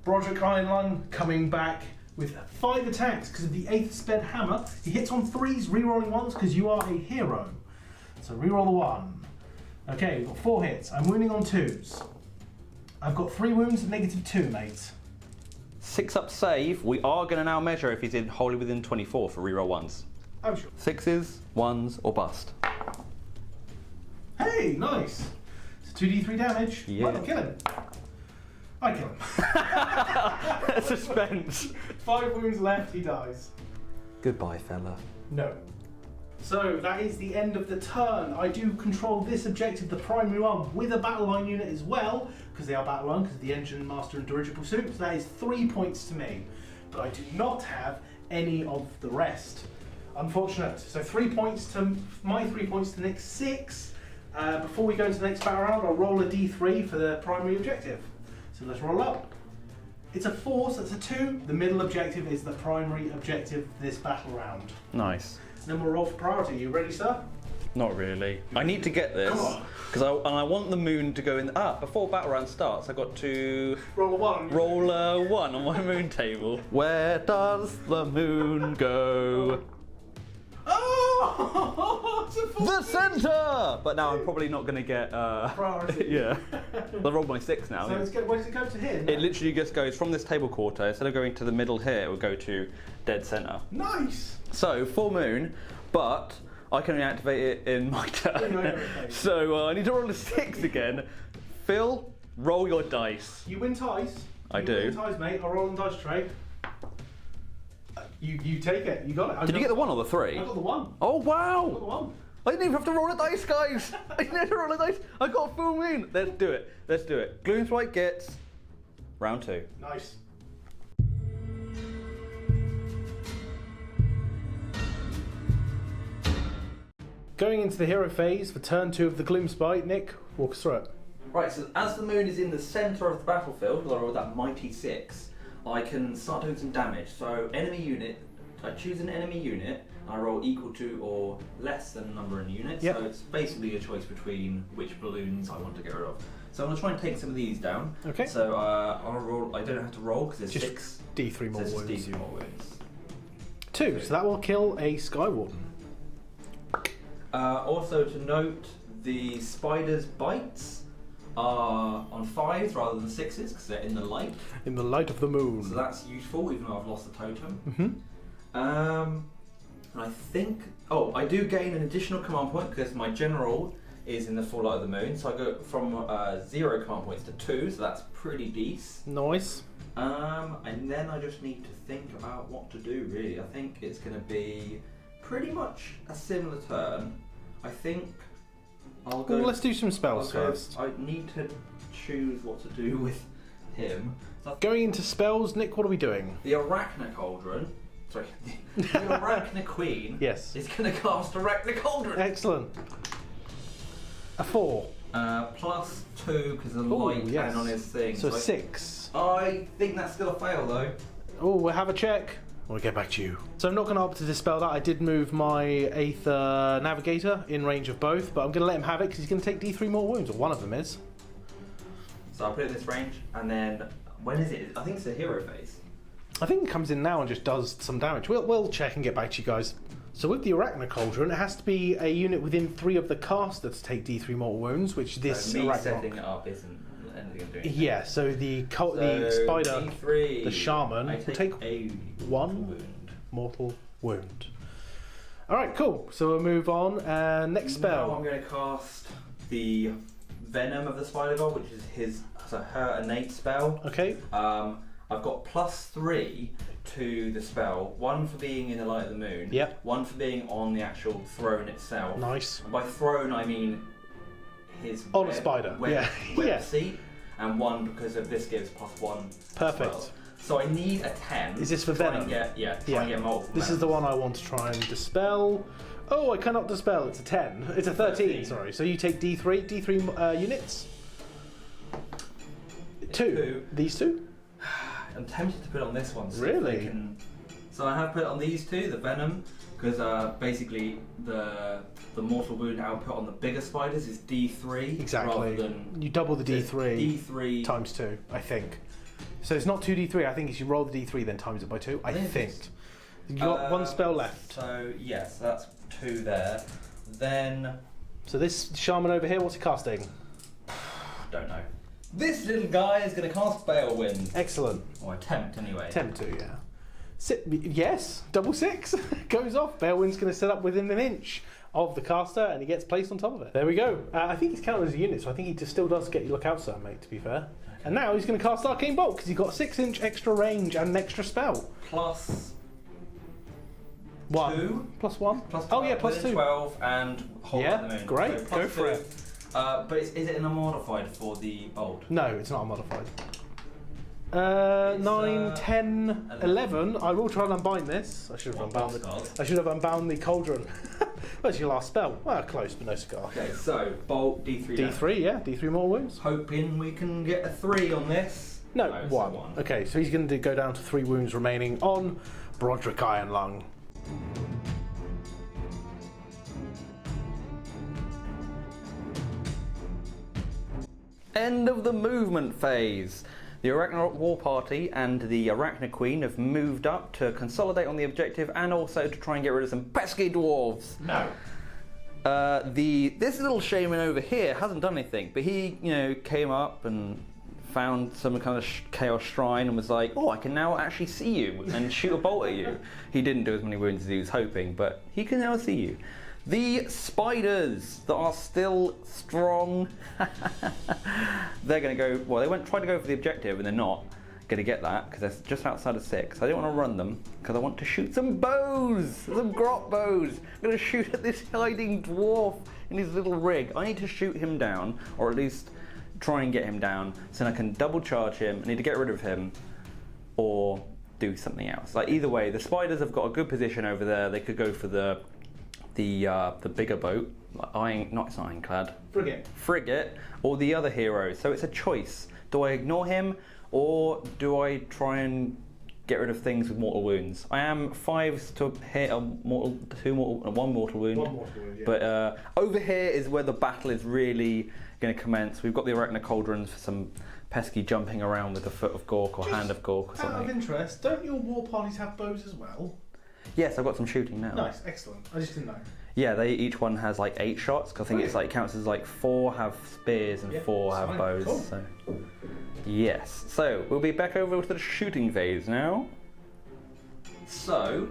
Broderick Ironlung coming back with 5 attacks because of the 8th sped hammer. He hits on 3s, rerolling 1s because you are a hero. So reroll the 1. Okay, we've got 4 hits. I'm wounding on 2s. I've got 3 wounds and -2, mate. 6 up save. We are going to now measure if he's in wholly within 24 for reroll 1s. Oh, sure. 6s, 1s, or bust. Hey, nice. It's 2d3 damage. Yeah. Might not kill him. I kill him. Suspense. 5 wounds left, he dies. Goodbye, fella. No. So that is the end of the turn. I do control this objective, the primary one, with a Battleline unit as well, because they are Battleline, because of the Engine Master and Dirigible Suit. So that is 3 points to me. But I do not have any of the rest. Unfortunate. So 3 points to my 3 points to Nick, 6. Before we go into the next battle round, I'll roll a d3 for the primary objective. So let's roll up. It's a 4, so it's a 2. The middle objective is the primary objective this battle round. Nice. Then we'll roll for priority. You ready, sir? Not really. I need to get this because I want the moon to go in. Before battle round starts, I got to Roll a 1. roll a 1 on my moon table. Where does the moon go? Oh! It's a 4. The centre! But now I'm probably not going to get. Priority. Yeah. I rolled my 6 now. So where does it go to here? It literally just goes from this table quarter. Instead of going to the middle here, it will go to dead centre. Nice. So full moon, but I can reactivate it in my turn. So I need to roll a 6 again. Phil, roll your dice. You win ties. I do. You win ties, mate. I'll roll on dice tray. You take it. You got it. Did you get the 1 or the 3? I got the 1. Oh I got the wow! 1. I didn't even have to roll a dice, guys. I didn't have to roll a dice. I got a full moon. Let's do it. Let's do it. Gloomspite Gitz. Round 2. Nice. Going into the hero phase for turn 2 of the Gloomspite, Nick, walk us through it. Right, so as the moon is in the centre of the battlefield, because I rolled that mighty 6, I can start doing some damage. So enemy unit, I choose an enemy unit, and I roll equal to or less than the number in units. Yep. So it's basically a choice between which balloons I want to get rid of. So I'm going to try and take some of these down. Okay. So I'll roll, I don't have to roll because there's Just 6. D3 more so it's wounds. D3 more wounds. 2, so that will kill a Skywarden. Also to note, the spider's bites are on 5s rather than 6s because they're in the light. In the light of the moon. So that's useful, even though I've lost the totem. Mm-hmm. And I think, I do gain an additional command point because my general is in the full light of the moon. So I go from 0 command points to 2, so that's pretty decent. Nice. And then I just need to think about what to do. Really, I think it's going to be pretty much a similar turn. I think I'll go. Well, let's do some spells first. I need to choose what to do with him. So Going into spells, Nick, what are we doing? the Arachnarok, sorry, the Arachnaqueen Yes. is going to cast Arachnarok. Excellent. A 4. Plus 2 because the Ooh, light yes. can on his thing. So 6. I think that's still a fail though. Oh, we'll have a check. We'll get back to you. So I'm not going to opt to dispel that. I did move my Aether Navigator in range of both, but I'm going to let him have it because he's going to take D3 more wounds, or one of them is. So I'll put it in this range, and then when is it? I think it's the hero phase. I think it comes in now and just does some damage. We'll check and get back to you guys. So with the Arachnarok, it has to be a unit within 3 of the caster to take D3 mortal wounds, which this So me setting Arachnarok. it up isn't anything I'm doing. Yeah, so the spider, D3, the shaman, I will take a 1 mortal wound. Alright, cool. So we'll move on. Next spell. Now I'm going to cast the Venom of the Spidergod, which is her innate spell. Okay. I've got +3 to the spell. 1 for being in the light of the moon. Yep. 1 for being on the actual throne itself. Nice. And by throne I mean his On a spider, yeah. web Yeah. seat, and 1 because of this gives +1. Perfect. As well. So I need a 10. Is this for Try Venom? and get, try and get multiple. This is the one I want to try and dispel. Oh, I cannot dispel. It's a 10. It's a 13, sorry. So you take D3 units. 2. These 2? I'm tempted to put it on this one. Really? So I have put it on these 2, the Venom, because basically the mortal wound output on the bigger spiders is D3. Exactly. Rather than you double the D3. D3 times 2, I think. So it's not 2D3. I think if you roll the D3, then times it by 2. I think. You got 1 spell left. So yes, that's 2 there. Then So this shaman over here, what's he casting? don't know. This little guy is going to cast Balewind. Excellent. Or attempt, anyway. Attempt to, yeah. Yes, double 6 goes off. Balewind's going to set up within an inch of the caster, and he gets placed on top of it. There we go. I think he's counted as a unit, so I think he just still does get you look out, sir, mate, to be fair. Okay. And now he's going to cast Arcane Bolt, because he's got 6-inch extra range and an extra spell. Plus 1. 2. Plus 1. Plus 12, oh, yeah, plus 2. 12 and hold yeah, at the moon. Great. So go for 2. it. But is it an unmodified for the bolt? No, it's not unmodified. 9, 10, 11. I will try and unbind this. I should have unbound the cauldron. That's your last spell. Well, close, but no cigar. Okay, so bolt D3. D3, yeah, D3 more wounds. Hoping we can get a 3 on this. No, 1. Okay, so he's going to go down to 3 wounds remaining on Broderick Ironlung. End of the movement phase. The Arachnarok Warparty and the Arachna Queen have moved up to consolidate on the objective and also to try and get rid of some pesky dwarves. No. This little shaman over here hasn't done anything, but he, came up and found some kind of chaos shrine and was like, oh, I can now actually see you and shoot a bolt at you. He didn't do as many wounds as he was hoping, but he can now see you. The spiders that are still strong. They're going to go, well, they tried to go for the objective and they're not going to get that because they're just outside of 6. I don't want to run them because I want to shoot some bows, some grot bows. I'm going to shoot at this hiding dwarf in his little rig. I need to shoot him down, or at least try and get him down so I can double charge him. I need to get rid of him or do something else. Like either way, the spiders have got a good position over there. They could go for the bigger boat, it's not ironclad. Frigate, or the other hero. So it's a choice. Do I ignore him, or do I try and get rid of things with mortal wounds? I am 5 to hit a mortal, 1 mortal wound. 1 mortal wound, yeah. But over here is where the battle is really going to commence. We've got the Arachna Cauldrons for some pesky jumping around with the foot of Gork or hand of Gork or something. Out of interest, don't your war parties have bows as well? Yes, I've got some shooting now. Nice, excellent. I just didn't know. Yeah, each one has like 8 shots. Cause I think it's like counts as like 4 have spears and 4 have bows. Cool. So yes. So we'll be back over to the shooting phase now. So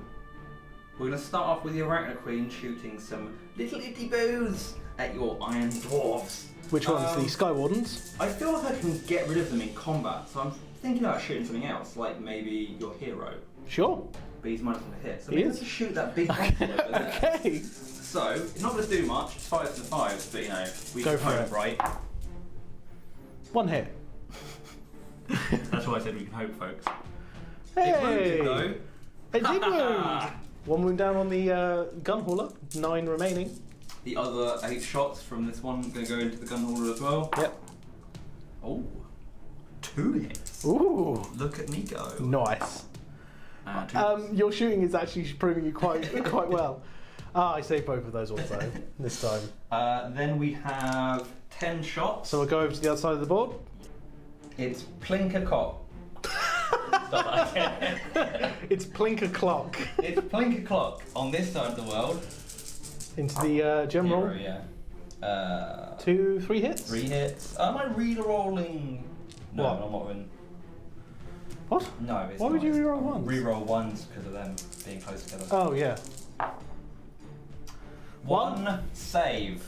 we're going to start off with the Arachna Queen shooting some little itty bows at your iron dwarves. Which ones? The Sky Wardens? I feel like I can get rid of them in combat, so I'm thinking about shooting something else, like maybe your hero. Sure. But he's minus 1 to hit. So maybe let's just shoot that big monster over there. Okay. So, it's not going to do much, it's 5s and 5s, but we Go can for hope, it. right? 1 hit. That's why I said we can hope, folks. Hey! It wounded, though. It did wound! 1 wound down on the gun hauler, 9 remaining. The other 8 shots from this one going to go into the gun hauler as well. Yep. Oh, 2 hits. Ooh. Look at me go. Nice. 2 your shooting is actually proving you quite well. I saved both of those also this time. Then we have 10 shots. So we'll go over to the other side of the board. It's Plinker-Cock. It's Plinker-Clock. It's Plinker-Clock on this side of the world. Into the general. Hero, yeah. 2, 3 hits? 3 hits. Am I re-rolling? No, What? I'm not in. What? No, it's Why would not. you re-roll ones? Re-roll ones because of them being close together. Oh, yeah. 1 save.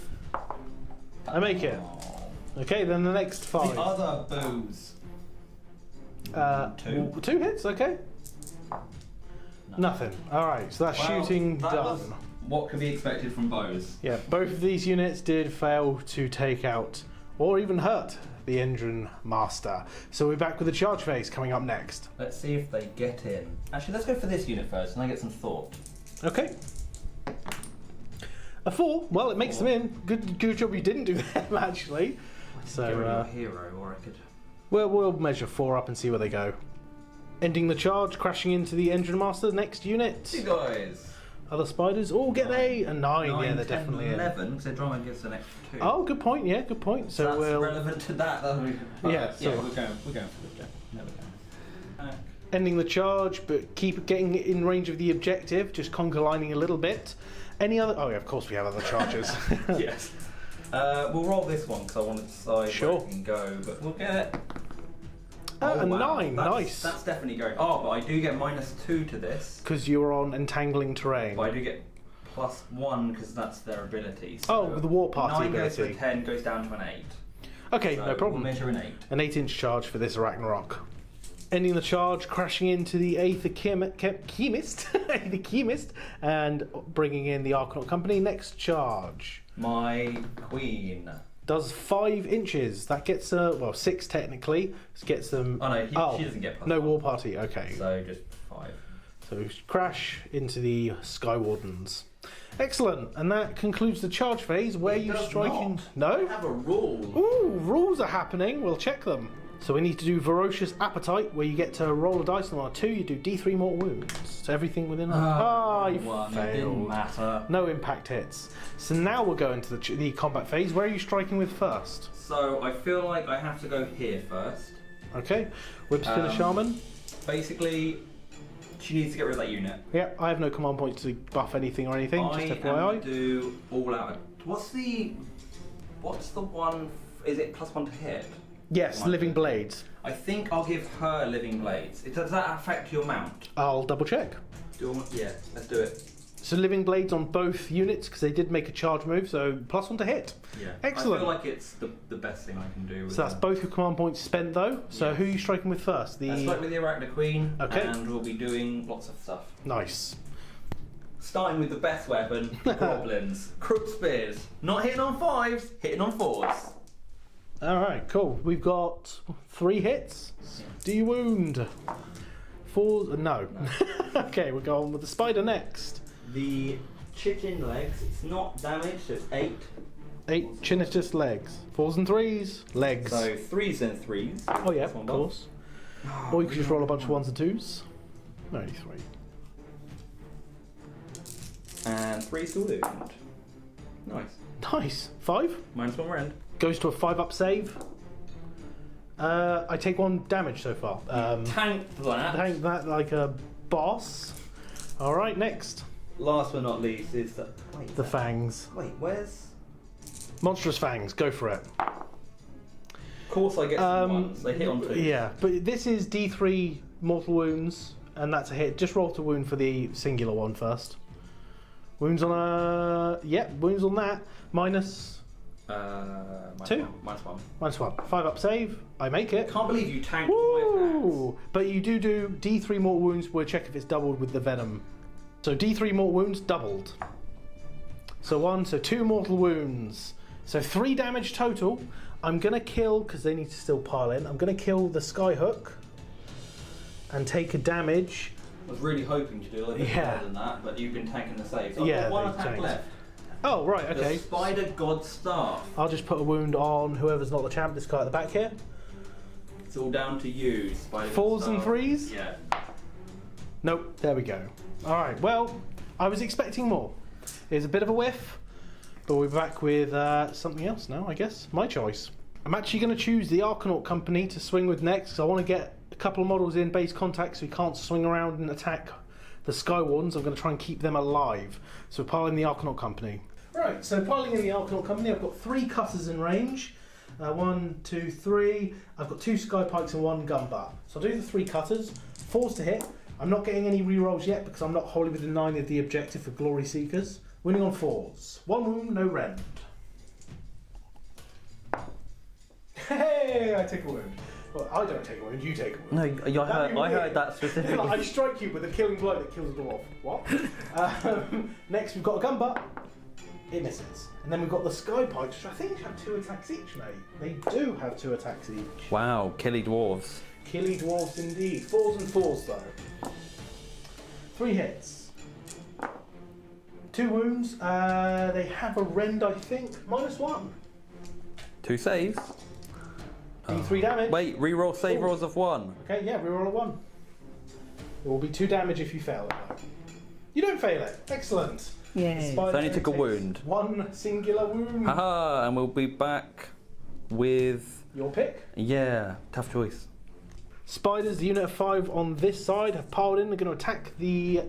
I make it. Oh. Okay, then the next 5. The other booze. 2. 2 hits, okay. No. Nothing. Alright, so that's shooting that done. was what could be expected from bows. Yeah, both of these units did fail to take out or even hurt the Engine Master. So we're back with the charge phase coming up next. Let's see if they get in. Actually, let's go for this unit first and I get some thought. Okay. A 4. Well, it makes them in. Good job you didn't do them, actually. Get rid of your hero, or I could. We'll measure 4 up and see where they go. Ending the charge, crashing into the Engine Master's next unit. You guys. Other spiders all get a 9. 9, Yeah, they're 10, definitely 11, because they're drawing against an extra 2. Oh, good point. Yeah, good point. So that's we'll relevant to that. Yeah, so we're going for the objective. There we go. ending the charge, but keep getting in range of the objective. Just conga lining a little bit. Any other? Oh yeah, of course we have other charges. Yes. We'll roll this one because I want to decide Sure. where it can go, but we'll get. A wow. 9, nice. That's definitely going. Oh, but I do get -2 to this. Because you were on entangling terrain. But I do get +1 because that's their ability. So Oh, with the Warparty 9 goes to a ability. 10, goes down to an 8. Okay, So no problem. We'll measure an 8. An 8-inch charge for this Arachnarok. Ending the charge, crashing into the Aether Chemist, the Chemist, and bringing in the Arachnarok Company. Next charge. My queen. Does 5 inches. That gets, 6 technically. This gets them... Oh no, she doesn't get +1. No Warparty, okay. So just 5. So crash into the Sky Wardens. Excellent, and that concludes the charge phase. Where are you striking? I No? have a rule. Ooh, rules are happening. We'll check them. So we need to do Ferocious Appetite, where you get to roll a dice, and on a 2 you do D3 more wounds. So everything within... you One, it didn't failed. matter. No impact hits. So now we'll go into the combat phase. Where are you striking with first? So I feel like I have to go here first. Okay, Webspinner Shaman. Basically, she needs to get rid of that unit. Yeah, I have no command points to buff anything or anything, I just am FYI. going to do all out. What's the one? Is it +1 to hit? Yes, Living Blades. I think I'll give her Living Blades. Does that affect your mount? I'll double check. Yeah, let's do it. So Living Blades on both units, because they did make a charge move, so +1 to hit. Yeah. Excellent. I feel like it's the best thing I can do. With So that's both your command points spent though. So Yes. who are you striking with first? Let's start with the Arachna Queen, Okay. and we'll be doing lots of stuff. Nice. Starting with the best weapon, Goblins. Crook Spears. Not hitting on 5s, hitting on 4s. Alright, cool. We've got 3 hits. Do you wound? 4... No. Okay, we'll go on with the spider next. The chicken legs, it's not damaged, so it's 8. 8 Chinitus legs. 4s and 3s. Legs. So 3s and 3s. Oh yeah, That's of one course. Or you could just roll a bunch of 1s and 2s. Only 3. And 3 to wound. Nice. Nice. 5. -1 rend. Goes to a 5-up save. I take 1 damage so far. Tanked that. Tank that like a boss. Alright, next. Last but not least is the... Wait, The fangs. wait, where's... Monstrous fangs, go for it. Of course I get some ones. They hit on 2. Yeah, but this is D3 mortal wounds, and that's a hit. Just roll to wound for the singular one first. Wounds on a... Yep, wounds on that. -2. -1. -1. 5-up save. I make it. Can't believe you tanked my attacks. Woo! But you do D3 mortal wounds. We'll check if it's doubled with the venom. So D3 mortal wounds doubled. So 1, so 2 mortal wounds. So 3 damage total. I'm going to kill, because they need to still pile in, I'm going to kill the Skyhook and take a damage. I was really hoping to do a little bit Yeah. better than that, but you've been tanking the save. So I've Yeah, got 1 they attack tanked. left. Oh, right, okay. The Spidergod Staff. I'll just put a wound on whoever's not the champ, this guy at the back here. It's all down to you, Spidergod 4s Staff. and 3s? Yeah. Nope, there we go. Alright, well, I was expecting more. It was a bit of a whiff, but we're back with something else now, I guess. My choice. I'm actually going to choose the Arachnarok Company to swing with next, because I want to get a couple of models in base contact so we can't swing around and attack the Sky Wardens. I'm going to try and keep them alive. So we're piling the Arachnarok Company. Right, so piling in the Arachnarok Company, I've got 3 cutters in range. 1, 2, 3. I've got 2 sky pikes and 1 gun butt. So I'll do the 3 cutters. 4s to hit. I'm not getting any rerolls yet because I'm not wholly within 9 of the objective for Glory Seekers. Winning on 4s. 1 wound, no rend. Hey, I take a wound. Well, I don't take a wound, you take a wound. No, I heard that I specifically. strike you with a killing blow that kills a dwarf. What? Next, we've got a gun butt. It misses. And then we've got the sky pikes, which I think have 2 attacks each, mate. They do have 2 attacks each. Wow, killy dwarves. Killy dwarves indeed. 4s and 4s though. 3 hits. 2 wounds. They have a rend, I think. -1. 2 saves. D3 damage. Wait, reroll save Ooh. rolls of 1. Okay, yeah, reroll a 1. It will be 2 damage if you fail it though. You don't fail it. Excellent. Yay. So only took a wound. 1 singular wound. Haha, and we'll be back with... Your pick. Yeah, tough choice. Spiders, the unit of 5 on this side, have piled in. They're going to attack the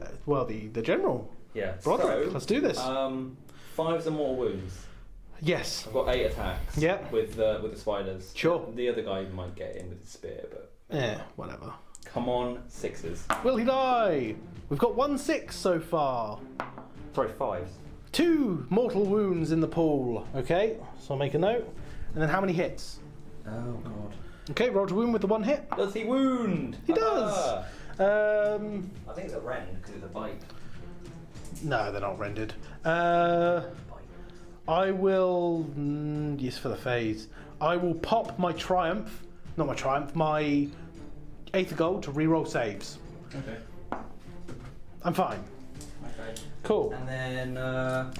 general. Yeah. Broderick, So, let's do this. 5s and mortal wounds. Yes. I've got 8 attacks. Yep. With the spiders. Sure. The other guy might get in with his spear, but Yeah, whatever. come on, 6s. Will he die? We've got 1 6 so far. Sorry, 5s. 2 mortal wounds in the pool. Okay, so I'll make a note. And then how many hits? Oh god. Okay, roll to wound with the 1 hit. Does he wound? He does. I think it's a rend because it's a bite. No, they're not rendered. I will. Yes, for the phase. I will pop my triumph. Not my triumph. My 8th gold to reroll saves. Okay. I'm fine. Okay. Cool. And then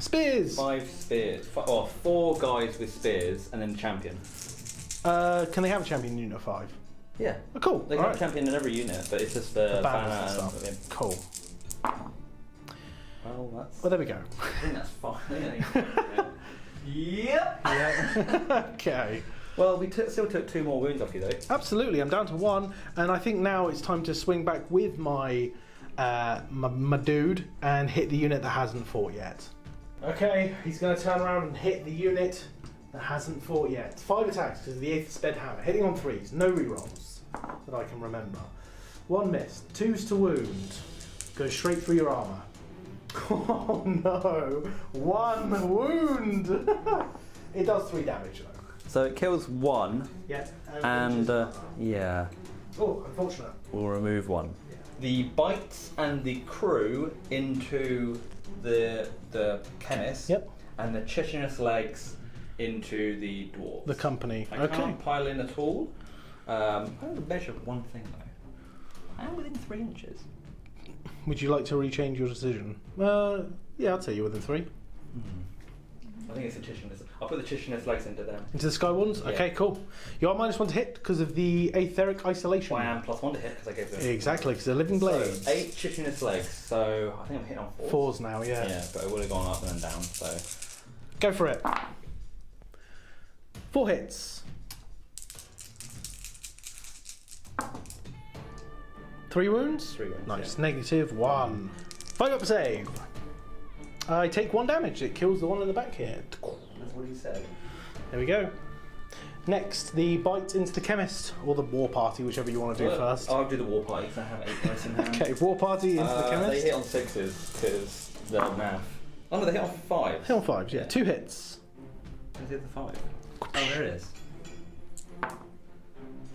Spears. 5 spears. 4 guys with spears, and then champion. Can they have a champion unit of 5? Yeah. Oh, cool. They can have a champion in every unit, but it's just the banners banner and stuff. and Cool. well, that's. Well, there we go. I think that's fine. Yep. Yeah. Okay. Well, we still took 2 more wounds off you though. Absolutely. I'm down to 1, and I think now it's time to swing back with my my dude and hit the unit that hasn't fought yet. Okay, he's going to turn around and hit the unit that hasn't fought yet. 5 attacks because of the 8th sped hammer. Hitting on 3s, no rerolls that I can remember. 1 miss, 2s to wound. Goes straight through your armour. Oh no! 1 wound! It does 3 damage though. So it kills 1. Yeah. And yeah. Oh, unfortunate. We'll remove 1. Yeah. The bites and the crew into the chemist. Yep. And the chitinous legs into the dwarves. The company. I Okay. can't pile in at all. I'm going to measure one thing though. I am within 3 inches. Would you like to rechange your decision? Yeah, I'd say you're within 3. I think it's the chitinous. I'll put the chitinous legs into them. Into the sky ones? Yeah. Okay, cool. You are -1 to hit because of the aetheric isolation. Well, I am +1 to hit because I gave them. Exactly, because they're living blades. So, 8 chitinous legs, so I think I'm hitting on 4. 4s now, yeah. Yeah, but it would have gone up and then down, so. Go for it. 4 hits. 3 wounds? 3 wounds. Nice. Yeah. -1. 5 up save. I take 1 damage. It kills the one in the back here. That's what he said. There we go. Next, the bite into the chemist, or the war party, whichever you want to do first. I'll do the war party because I have 8 dice in hand. Okay, war party into the chemist. They hit on 6s because they're math. Oh no, they hit on 5s. Hit on 5s, yeah. 2 hits. Where's the other 5? Oh, there it is.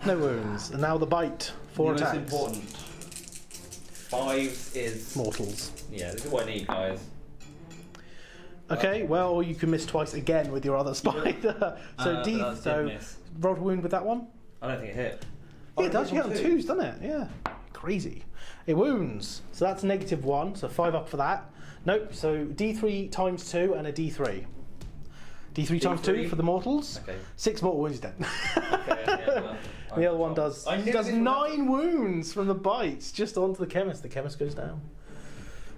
No wounds. And now the bite. 4 attacks. The most important. 5s is... Mortals. Yeah, this is what I need, guys. Okay, well, or you can miss twice again with your other spider. So miss. roll to wound with that one. I don't think it hit. Yeah, it does. You get on 2s, doesn't it? Yeah. Crazy. It wounds. So that's -1. So 5 up for that. Nope. So D3 times 2 and a D3. D3 times 2 for the mortals. Okay. 6 mortal wounds dead. Okay, The other one does 9 wounds from the bites just onto the chemist. The chemist goes down.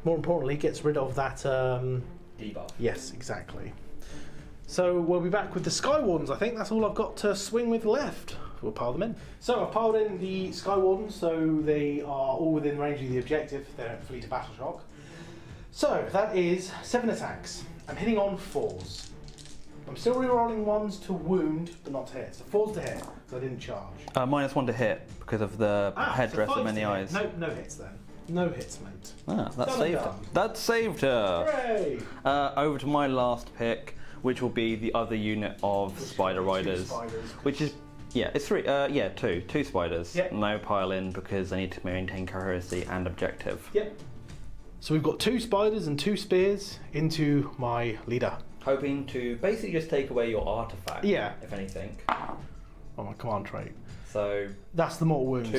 More importantly, gets rid of that. Debuff. Yes, exactly. So we'll be back with the Sky Wardens. I think that's all I've got to swing with left. We'll pile them in. So I've piled in the Sky Wardens, so they are all within range of the objective. They don't flee to battle shock. So that is 7 attacks. I'm hitting on 4s. I'm still rerolling 1s to wound, but not to hit. So 4s to hit, so I didn't charge. -1 to hit because of the headdress so and many 5s to eyes. hit. No hits then. No hits, mate. Ah, that Done saved and her. done. That saved her. Hooray! Over to my last pick, which will be the other unit of Spider Riders, which is it's 3. Yeah, 2 spiders. Yep. No pile in because I need to maintain coherency and objective. Yep. So we've got 2 spiders and 2 spears into my leader. Hoping to basically just take away your artifact. Yeah. If anything. Oh, my command trait. So That's the mortal wounds.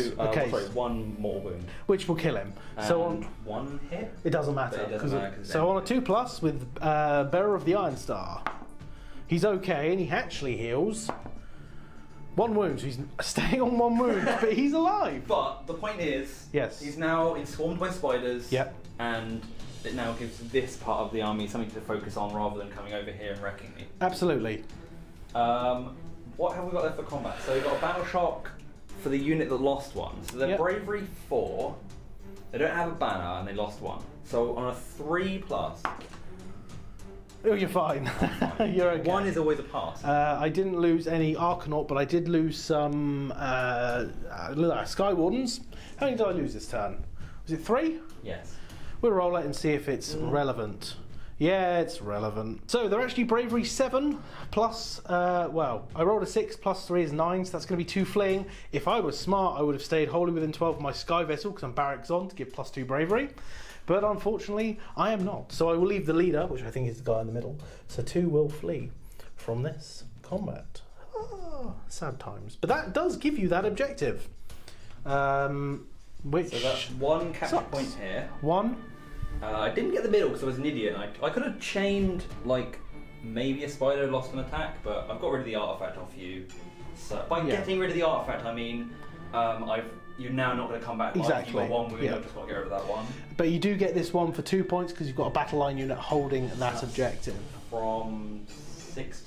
1 mortal wound. Which will kill him. So on 1 hit. it doesn't matter. But it doesn't matter 'cause So on a 2+ with Bearer of the Iron Star, he's okay and he actually heals 1 wound. So he's staying on 1 wound, but he's alive. But the point is, Yes. he's now swarmed by spiders. Yep. And it now gives this part of the army something to focus on rather than coming over here and wrecking me. Absolutely. What have we got left for combat? So we've got a battle shock for the unit that lost 1. So they're Yep. bravery 4. They don't have a banner and they lost 1. So on a 3+, Oh, you're fine. You're okay. 1 is always a pass. I didn't lose any Arachnarok, but I did lose some Sky Wardens. How many did I lose this turn? Was it 3? Yes. We'll roll it and see if it's relevant. Yeah, it's relevant. So they're actually Bravery 7 plus, well, I rolled a 6 plus 3 is 9, so that's going to be 2 fleeing. If I was smart, I would have stayed wholly within 12 of my Sky Vessel because I'm barracks on to give +2 Bravery. But unfortunately, I am not. So I will leave the leader, which I think is the guy in the middle. So 2 will flee from this combat. Ah, sad times. But that does give you that objective. Which so that's 1 capture point here. 1. I didn't get the middle because I was an idiot. I could have chained, like, maybe a spider lost an attack, but I've got rid of the artifact off you. So by getting rid of the artifact, I mean, you're now not going to come back. Exactly. You've got 1 wound, I've just got to get rid of that 1. But you do get this one for 2 points because you've got a Battleline unit holding that objective. From 6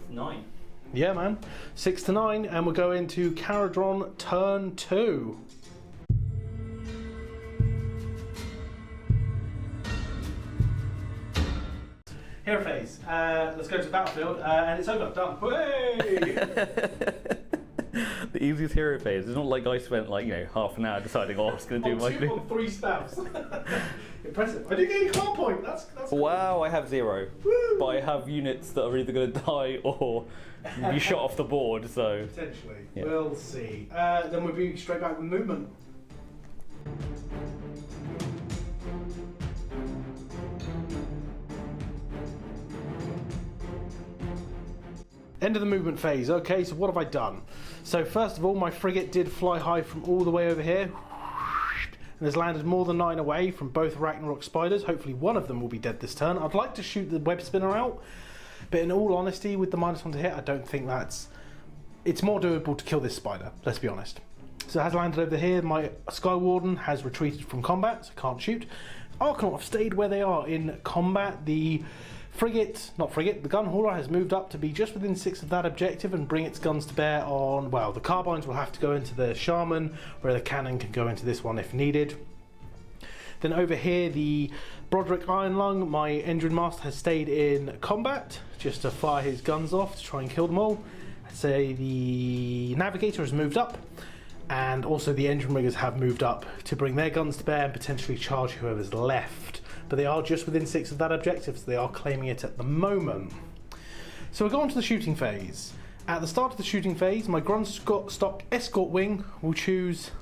to 9. Yeah, man. 6 to 9, and we'll go into Kharadron turn 2. Hero phase. Let's go to the battlefield, and it's over. Done. Hooray! The easiest hero phase. It's not like I spent like half an hour deciding what I was going to do. On 2 on 3 stabs. Impressive. I do get a hard point. That's wow, cool. I have 0. Woo! But I have units that are either going to die or be shot off the board. So potentially, yeah. We'll see. Then we'll be straight back with movement. End of the movement phase. Okay, so what have I done? So first of all, my frigate did fly high from all the way over here and has landed more than 9 away from both Arachnarok spiders. Hopefully one of them will be dead this turn. I'd like to shoot the web spinner out, but in all honesty, with the -1 to hit, I don't think it's more doable to kill this spider, let's be honest. So it has landed over here. My Sky Warden has retreated from combat, so can't shoot. Arachnarok have stayed where they are in combat. The the gun hauler has moved up to be just within 6 of that objective and bring its guns to bear on, well, the carbines will have to go into the Shaman, where the cannon can go into this one if needed. Then over here, the Broderick Ironlung, my Engine Master, has stayed in combat, just to fire his guns off to try and kill them all. I'd say the Navigator has moved up, and also the Engine Riggers have moved up to bring their guns to bear and potentially charge whoever's left. But they are just within 6 of that objective, so they are claiming it at the moment. So we'll go on to the shooting phase. At the start of the shooting phase, my Grundstock Escort Wing will choose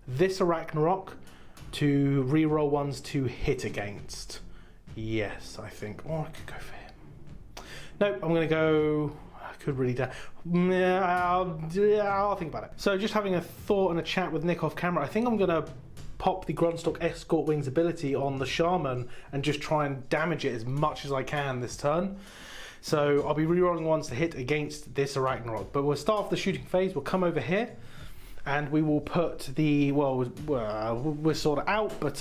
this Arachnarok to reroll ones to hit against. Yes, I think. Oh, I could go for him. No, I'm going to go... I could really... I'll think about it. So just having a thought and a chat with Nick off camera, I think I'm going to pop the Grundstock Escort Wing's ability on the Shaman and just try and damage it as much as I can this turn. So I'll be rerolling ones to hit against this Arachnarok. But we'll start off the shooting phase. We'll come over here and we will put the... Well, we're sort of out, but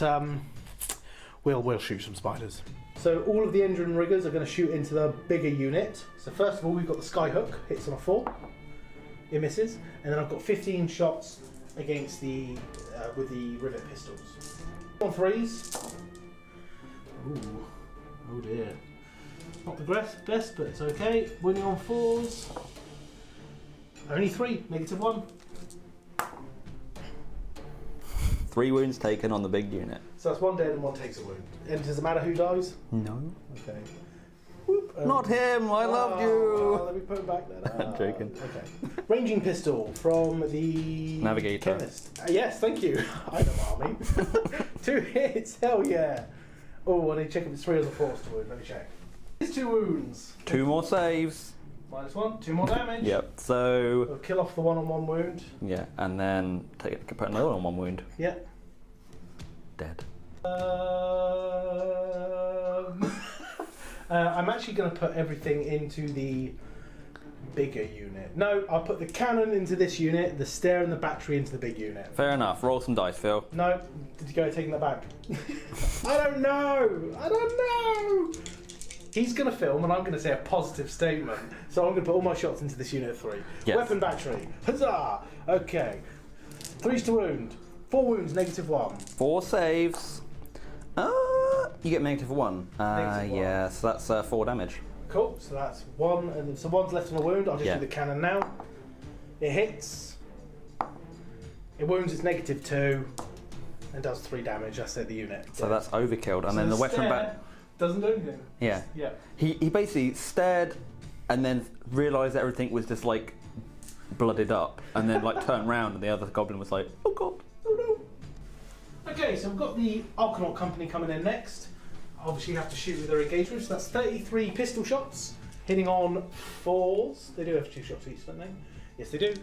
we'll shoot some spiders. So all of the Engine Riggers are going to shoot into the bigger unit. So first of all, we've got the Skyhook. Hits on a 4. It misses. And then I've got 15 shots against the with the rivet pistols. On 3s. Ooh, oh dear. Not the best, but it's okay. Winning on 4s. Only 3, -1. 3 wounds taken on the big unit. So that's 1 dead and 1 takes a wound. And does it matter who dies? No. Okay. Whoop, Not him! I loved you! Let me put him back then. I'm joking. Okay. Ranging pistol from the... Navigator. Chemist. Yes, thank you. I know Army. 2 hits, hell yeah. Oh, I need to check if it's 3 or the 4 to wound. Let me check. It's 2 wounds. 2 more saves. -1, 2 more damage. Yep, so... We'll kill off the 1-on-1 wound. Yeah, and then put another on 1 wound. Yeah. Dead. I'm actually going to put everything into the bigger unit. No, I'll put the cannon into this unit, the stair and the battery into the big unit. Fair enough. Roll some dice, Phil. No, did you go taking that back? I don't know. He's going to film and I'm going to say a positive statement. So I'm going to put all my shots into this unit of 3. Yes. Weapon battery. Huzzah! Okay. 3s to wound. 4 wounds, -1. 4 saves. You get -1. -1. Yeah, so that's 4 damage. Cool, so that's 1, and so 1's left on a wound. I'll just do the cannon now. It hits. It wounds, it's -2, and does 3 damage. That's it, the unit. So that's overkilled, and then the weapon back doesn't do anything. Yeah. Yeah. He basically stared, and then realised that everything was just like blooded up, and then like turned round, and the other goblin was like, "Oh god, oh no." Okay, so we've got the Arachnarok company coming in next. Obviously, you have to shoot with their engagers. So that's 33 pistol shots, hitting on 4s. They do have 2 shots each, don't they? Yes, they do.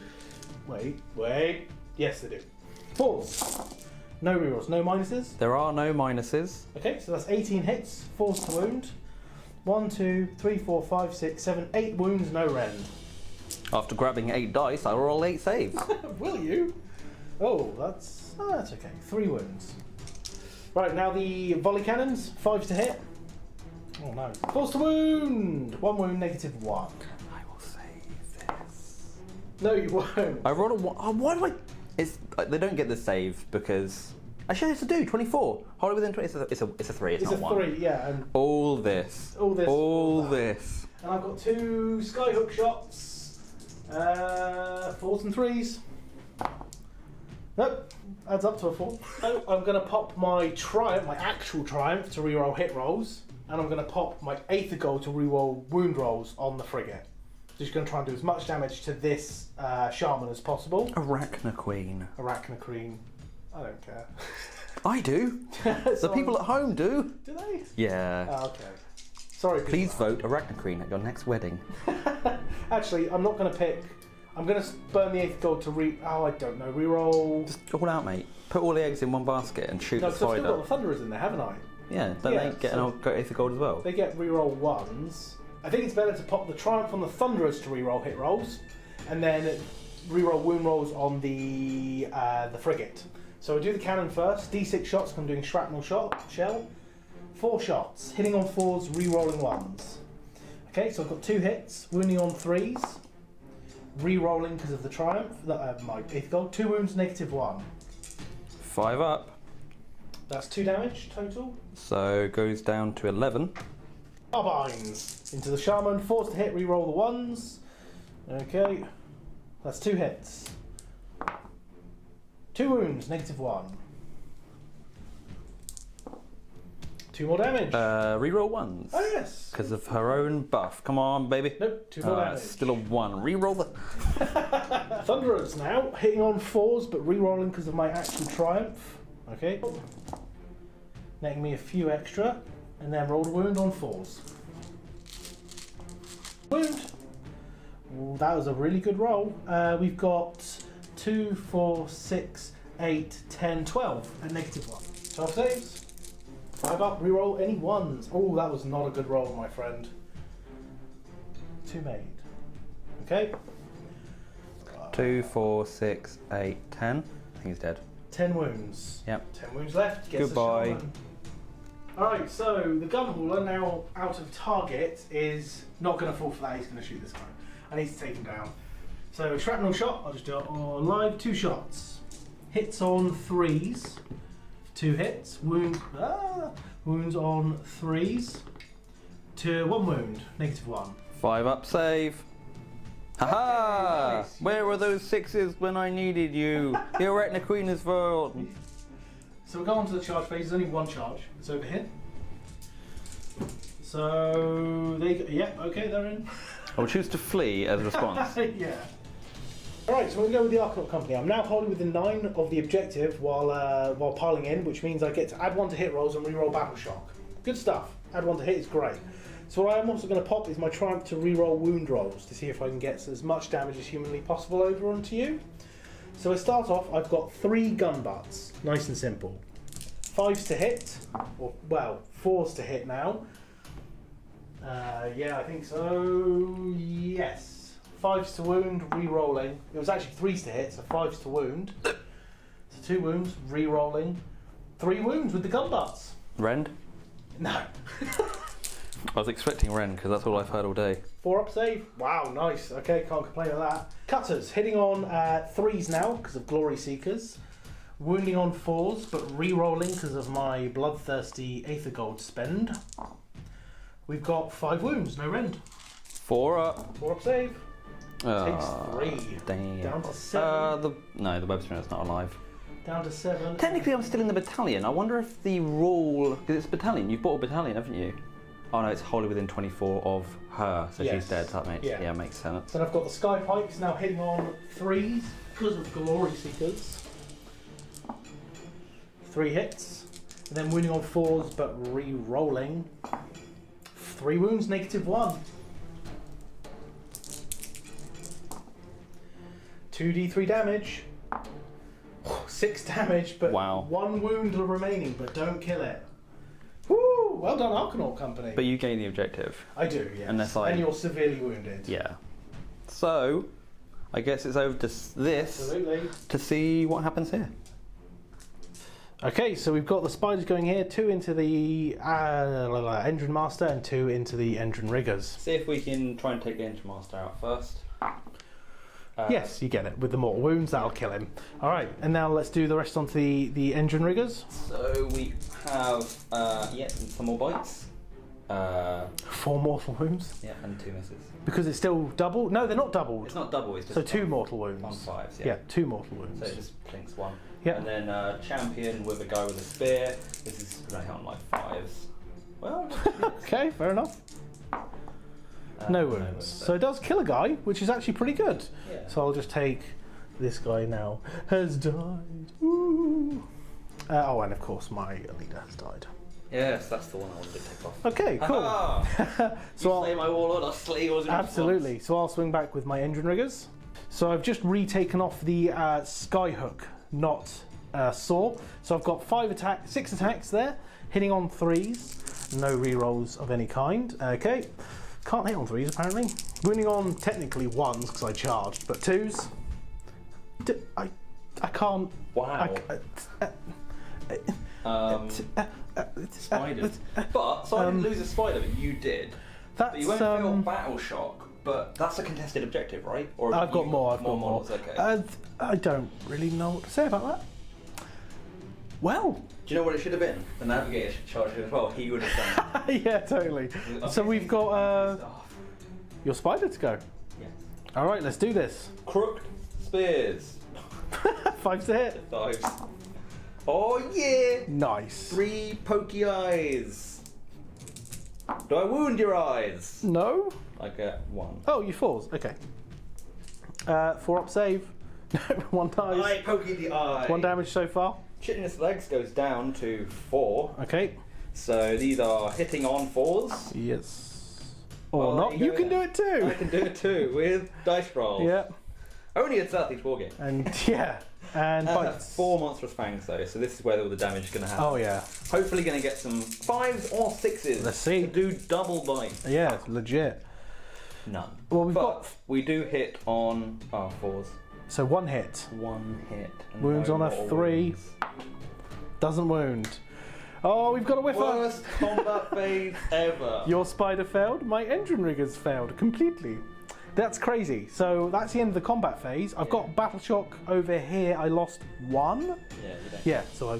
Wait. Yes, they do. 4s. No rerolls, no minuses. There are no minuses. Okay, so that's 18 hits, 4s to wound. 1, 2, 3, 4, 5, 6, 7, 8 wounds, no rend. After grabbing 8 dice, I roll 8 saves. Will you? Oh, that's okay. 3 wounds. Right, now the volley cannons, 5s to hit. Oh no. 4s to wound! 1 wound, -1. I will save this. No, you won't. I rolled a 1. Oh, why do I? They don't get the save because. Actually, it's a do 24. Hold it within 20. It's a 3. It's not 1. It's a 3, yeah. And all this. And I've got 2 skyhook shots. 4s and 3s. Nope, adds up to a 4. So I'm going to pop my triumph, my actual triumph, to reroll hit rolls, and I'm going to pop my Aether Gold to reroll wound rolls on the frigate. Just going to try and do as much damage to this shaman as possible. Arachnoqueen. Arachnoqueen. I don't care. I do. The people at home do. Do they? Yeah. Oh, okay. Sorry. Please vote Arachnoqueen at your next wedding. Actually, I'm not going to pick. I'm going to burn the Aether Gold to I don't know. Reroll. Just all out, mate. Put all the eggs in one basket and shoot the spider. No, I've still got the Thunderers in there, haven't I? Yeah. Don't they get an Aether Gold as well? They get reroll 1s. I think it's better to pop the Triumph on the Thunderers to reroll hit rolls, and then reroll wound rolls on the frigate. So I do the cannon first. D6 shots. 'Cause I'm doing shrapnel shell. 4 shots, hitting on 4s, rerolling 1s. Okay, so I've got 2 hits, wounding on 3s, rerolling because of the Triumph. My Aether Gold. 2 wounds, -1. 5 up. That's 2 damage total. So goes down to 11. Carbines into the shaman, 4s to hit, reroll the 1s. Okay, that's 2 hits. 2 wounds, -1. 2 more damage. Reroll 1s. Oh yes. Because of her own buff. Come on, baby. Nope, 2 more damage. Still a 1. Reroll the... Thunderers now, hitting on 4s, but rerolling because of my actual Triumph. Okay. Netting me a few extra. And then rolled a wound on 4s. Wound. Ooh, that was a really good roll. We've got 2, 4, 6, 8, 10, 12 at -1. 12 saves. 5 up, reroll any 1s. Oh, that was not a good roll, my friend. 2 made. Okay. 2, 4, 6, 8, 10. I think he's dead. 10 wounds. Yep. 10 wounds left. Gets Goodbye. the shaman. Alright, so the gunhauler now out of target is not going to fall for that, he's going to shoot this guy. I need to take him down. So shrapnel shot, I'll just do it on live, 2 shots. Hits on 3s, 2 hits, wounds on 3s, to 1 wound, -1. 5 up save. Haha! Nice. Where were those 6s when I needed you? The Arachnoqueen is foiled. So we'll go on to the charge phase. There's only 1 charge. It's over here. So okay, they're in. I will choose to flee as a response. Yeah. Alright, so we're going to go with the Arachnarok company. I'm now holding within 9 of the objective while piling in, which means I get to add 1 to hit rolls and reroll battle shock. Good stuff. Add 1 to hit is great. So what I am also going to pop is my Triumph to reroll wound rolls to see if I can get as much damage as humanly possible over onto you. So I start off, I've got 3 gun butts, nice and simple. 5s to hit, or well, 4s to hit now. Yeah, I think so, yes. 5s to wound, re-rolling. It was actually 3s to hit, so 5s to wound. So 2 wounds, re-rolling. 3 wounds with the gun butts. Rend? No. I was expecting Rend because that's all I've heard all day. 4 up save. Wow, nice. Okay, can't complain with that. Cutters, hitting on 3s now because of Glory Seekers. Wounding on 4s, but re-rolling because of my bloodthirsty Aether Gold spend. We've got 5 wounds, no rend. 4 up. 4 up save. Takes 3. Damn. Down to 7. No, the Webspinner's not alive. Down to 7. Technically, I'm still in the battalion. I wonder if the rule, because it's battalion. You've bought a battalion, haven't you? Oh no, it's wholly within 24 of her, so Yes. she's dead. So that makes makes sense. Then I've got the Sky Pikes now hitting on 3s because of Glory Seekers. 3 hits, and then wounding on 4s, but re-rolling. 3 wounds, -1. 2d3 damage. 6 damage, but Wow. 1 wound remaining, but don't kill it. Woo! Well done, Arachnarok Company. But you gain the objective. I do, yes. Unless I- And you're severely wounded. Yeah. So, I guess it's over to this Absolutely. to see what happens here. Okay, so we've got the spiders going here, 2 into the Engine Master and 2 into the Engine Riggers. See if we can try and take the Engine Master out first. Yes, you get it. With the mortal wounds, that'll kill him. Alright, and now let's do the rest onto the Engine Riggers. So we have, some more bites. 4 mortal wounds. Yeah, and 2 misses. Because it's still double? No, they're not doubled. It's not double, it's just So 2 mortal wounds. on 5s, Yeah, 2 mortal wounds. So it just plinks 1. Yeah. And then champion with a guy with a spear. This is going to hit on like 5s. Well, Okay, fair enough. No wounds. So it does kill a guy, which is actually pretty good. Yeah. So I'll just take this guy now. Has died. Ooh. And of course my leader has died. Yes, that's the one I wanted to take off. Okay, cool. So you slay my warlord, I'll slay yours in Absolutely. response. So I'll swing back with my Engine Riggers. So I've just retaken off the Skyhook, not Saw. So I've got 6 attacks there, hitting on 3s. No rerolls of any kind. Okay. Can't hit on 3s apparently. Wounding on technically 1s because I charged, but 2s. I can't. Wow. Spiders. But so I didn't lose a spider, but you did. That's But you won't feel battle shock. But that's a contested objective, right? Or I've got more. I've got more. models, okay. I don't really know what to say about that. Well. Do you know what it should have been? The navigator should charge it as well. He would have done it. Yeah, totally. So we've got your spider to go. Yes. All right, let's do this. Crooked spears. 5 to hit. 5s. Oh yeah! Nice. 3 pokey eyes. Do I wound your eyes? No. I get 1. Oh, you 4s. Okay. 4 up save. 1 dies. I pokey the eye. 1 damage so far. Chitinous legs goes down to 4. Okay. So these are hitting on 4s. Yes. Or Well, not. You can do it too. I can do it too with dice rolls. Yeah. Only at Southeast Wargame. And yeah. And bites. 4 monstrous fangs though, so this is where all the damage is going to happen. Oh yeah. Hopefully going to get some 5s or 6s. Let's see. To do double bites. Yeah, it's legit. None. Well, we've But got we do hit on 4s. so 1 hit. 1 hit. And Wounds no on a more 3. wounds. Doesn't wound. Oh, we've got a whiffer. Worst combat phase ever. Your spider failed. My Engine Riggers failed completely. That's crazy. So that's the end of the combat phase. I've got Battle Shock over here. I lost 1. Yeah, you don't. Yeah, so I.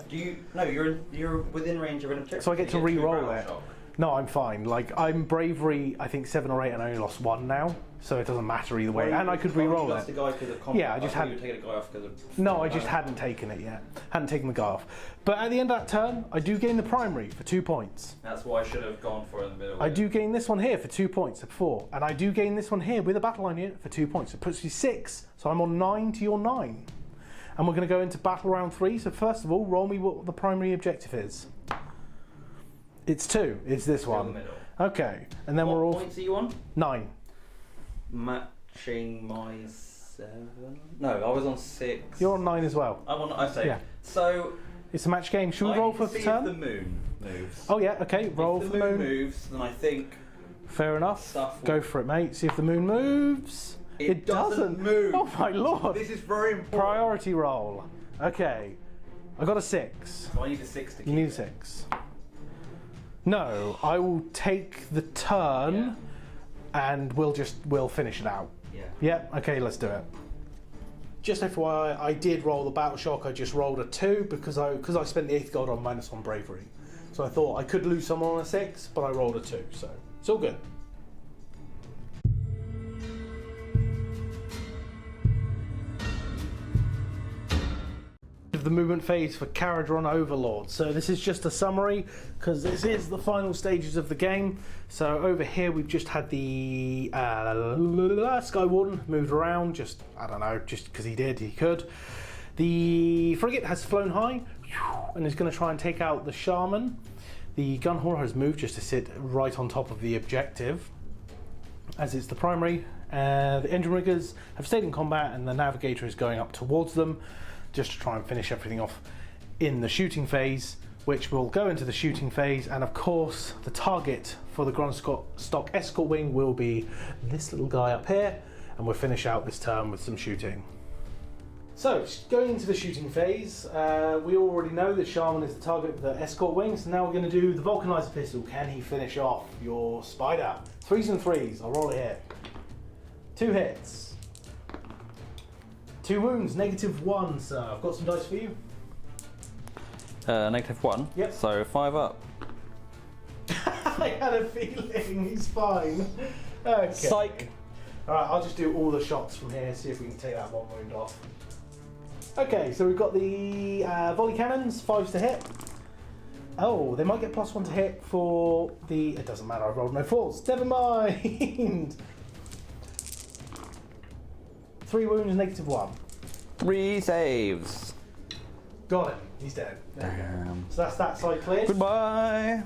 Do you? No, you're within range of an objective. So I get to You re-roll battle it. shock. No, I'm fine. Like I'm bravery. I think 7 or 8, and I only lost 1 now, so it doesn't matter either way. And I could re-roll You lost it. a guy because of combat. Yeah, I just thought had- you were taking a guy off because of. No, I just hadn't taken it yet. Hadn't taken the guy off. But at the end of that turn, I do gain the primary for 2 points. That's what I should have gone for in the middle. I do gain this one here for 2 points at 4, and I do gain this one here with a Battleline unit for 2 points. It puts you 6, so I'm on 9 to your 9. And we're going to go into battle round 3. So first of all, roll me what the primary objective is. It's 2. It's this Through the one. middle. Okay, and then What we're all points are you on? 9. Matching my 7. No, I was on 6. You're on 9 as well. I'm on. I say. Yeah. So. It's a match game. Should we I roll need for to the see turn? If the moon moves. Oh yeah, okay. Roll if for the moon. moves, then I think Fair enough. Stuff will- Go for it, mate. See if the moon moves. It doesn't move. Oh my lord. This is very important. Priority roll. Okay. I got a 6. So I need a 6 to keep You need a it. 6. No, I will take the turn and we'll finish it out. Yeah. Yep, okay, let's do it. just FYI, I did roll the Battle Shock. I just rolled a 2 because I spent the 8th gold on -1 bravery. So I thought I could lose someone on a 6, but I rolled a 2, so it's all good. Of the movement phase for Kharadron Overlords. So this is just a summary because this is the final stages of the game. So over here we've just had the Sky Warden moved around, just I don't know, just because he could. The frigate has flown high and is going to try and take out the Shaman. The gun hauler has moved just to sit right on top of the objective, as it's the primary. The engine riggers have stayed in combat and the navigator is going up towards them, just to try and finish everything off in the shooting phase, which will go into the shooting phase. And of course, the target for the Grundstock Escort Wing will be this little guy up here, and we'll finish out this turn with some shooting. So, going into the shooting phase, we already know that Shaman is the target for the Escort Wing, so now we're going to do the Vulcanizer Pistol. Can he finish off your Spider? 3s and 3s, I'll roll it here. 2 hits. 2 wounds, -1, sir. I've got some dice for you. -1? Yep. So 5 up. I had a feeling he's fine. Okay. Psych! Alright, I'll just do all the shots from here, see if we can take that 1 wound off. Okay, so we've got the volley cannons, 5s to hit. Oh, they might get +1 to hit for the... It doesn't matter, I've rolled no 4s. Never mind! 3 wounds, -1. 3 saves. Got him. He's dead. There we go. So that's that side cleared. Goodbye.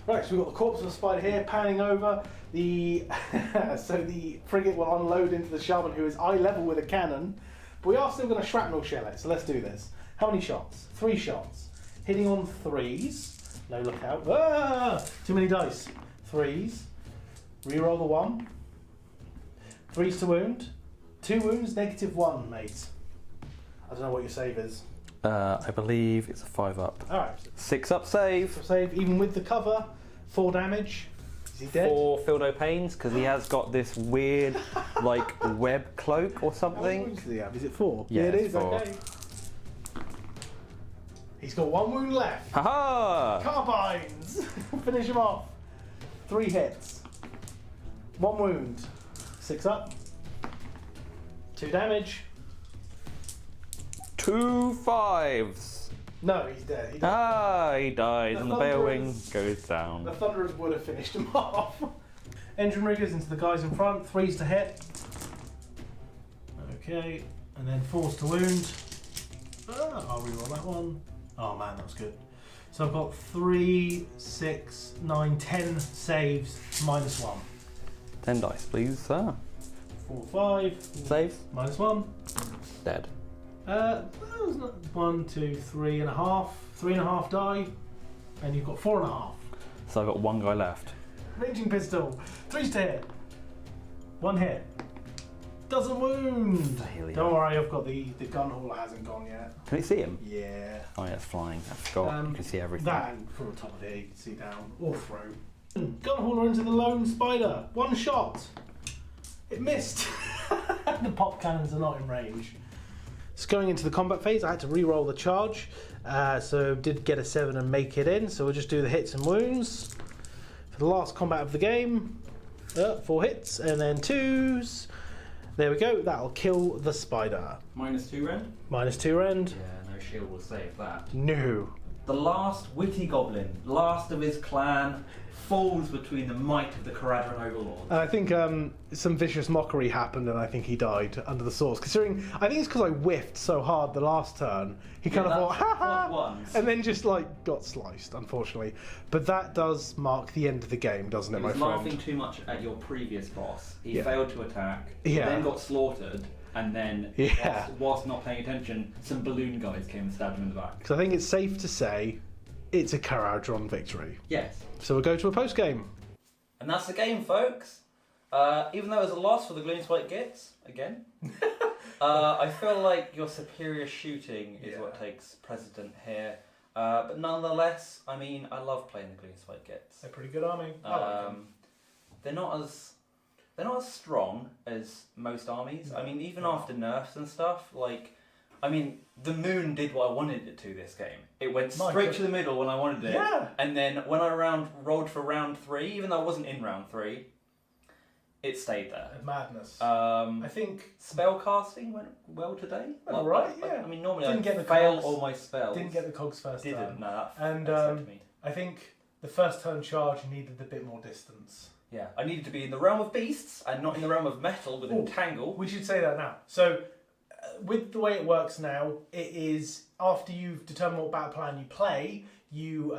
Right, so we've got the corpse of the spider here, panning over. The so the frigate will unload into the Shaman, who is eye level with a cannon. But we are still going to shrapnel shell it, so let's do this. How many shots? 3 shots. Hitting on 3s. No lookout. Ah! Too many dice. 3s. Reroll the 1. 3s to wound. 2 wounds, -1, mate. I don't know what your save is. I believe it's a 5 up. Alright. 6 up save. Save, even with the cover. 4 damage. Is he dead? 4 Fildo Pains, because he has got this weird, like, web cloak or How many something. wounds does he have? Is it 4? Yeah, it it's is, 4. okay. He's got 1 wound left. Haha! Carbines! Finish him off. 3 hits. 1 wound. 6 up. 2 damage. 2 5s. No, he's dead. He He dies, and the Balewing goes down. The Thunderers would have finished him off. Engine riggers into the guys in front. 3s to hit. Okay, and then 4s to wound. I'll reroll that one. Oh man, that was good. So I've got 3, 6, 9, 10 saves, -1. 10 dice, please, sir. 4, 5. Saves. -1. Dead. That was not 1, 2, 3.5. 3.5 die. And you've got 4.5. So I've got 1 guy left. Raging pistol. 3s to hit. 1 hit. Doesn't wound. Failure. Don't worry, I've got the gun hauler hasn't gone yet. Can you see him? Yeah. Oh yeah, it's flying. I forgot. You can see everything. That and from the top of here you can see down or through. Gun hauler into the lone spider. 1 shot. It missed. The pop cannons are not in range. So going into the combat phase, I had to re-roll the charge. So did get a 7 and make it in. So we'll just do the hits and wounds. For the last combat of the game, 4 hits and then 2s. There we go, that'll kill the spider. -2 rend? -2 rend. Yeah, no shield will save that. No. The last witty goblin, last of his clan, falls between the might of the Kharadron Overlords. And I think some vicious mockery happened and I think he died under the swords. Considering, I think it's because I whiffed so hard the last turn. He kind of thought, ha ha! And then just like got sliced, unfortunately. But that does mark the end of the game, doesn't it, my friend? friend? He was laughing too much at your previous boss. He Yeah. failed to attack, Yeah. then got slaughtered, and then, Yeah. whilst not paying attention, some balloon guys came and stabbed him in the back. Because I think it's safe to say it's a Kharadron victory. Yes. So we'll go to a post-game. And that's the game, folks. Even though it was a loss for the Gloomspite Gitz, again, I feel like your superior shooting is what takes precedent here. But nonetheless, I mean, I love playing the Gloomspite Gitz. They're a pretty good army. I like them. They're not as they're not as strong as most armies. No, I mean, even no. after nerfs and stuff, like, I mean, the moon did what I wanted it to this game. It went straight to the middle when I wanted it. Yeah. And then when I rolled for round 3, even though I wasn't in round 3, it stayed there. Madness. I think spell casting went well today. All right, yeah. I mean, normally Didn't I get the fail cogs. all my spells. Didn't get the cogs first Didn't. turn. No, that And upset me. I think the first turn charge needed a bit more distance. Yeah, I needed to be in the realm of beasts and not in the realm of metal with entangle. We should say that now. So, with the way it works now, it is after you've determined what battle plan you play, you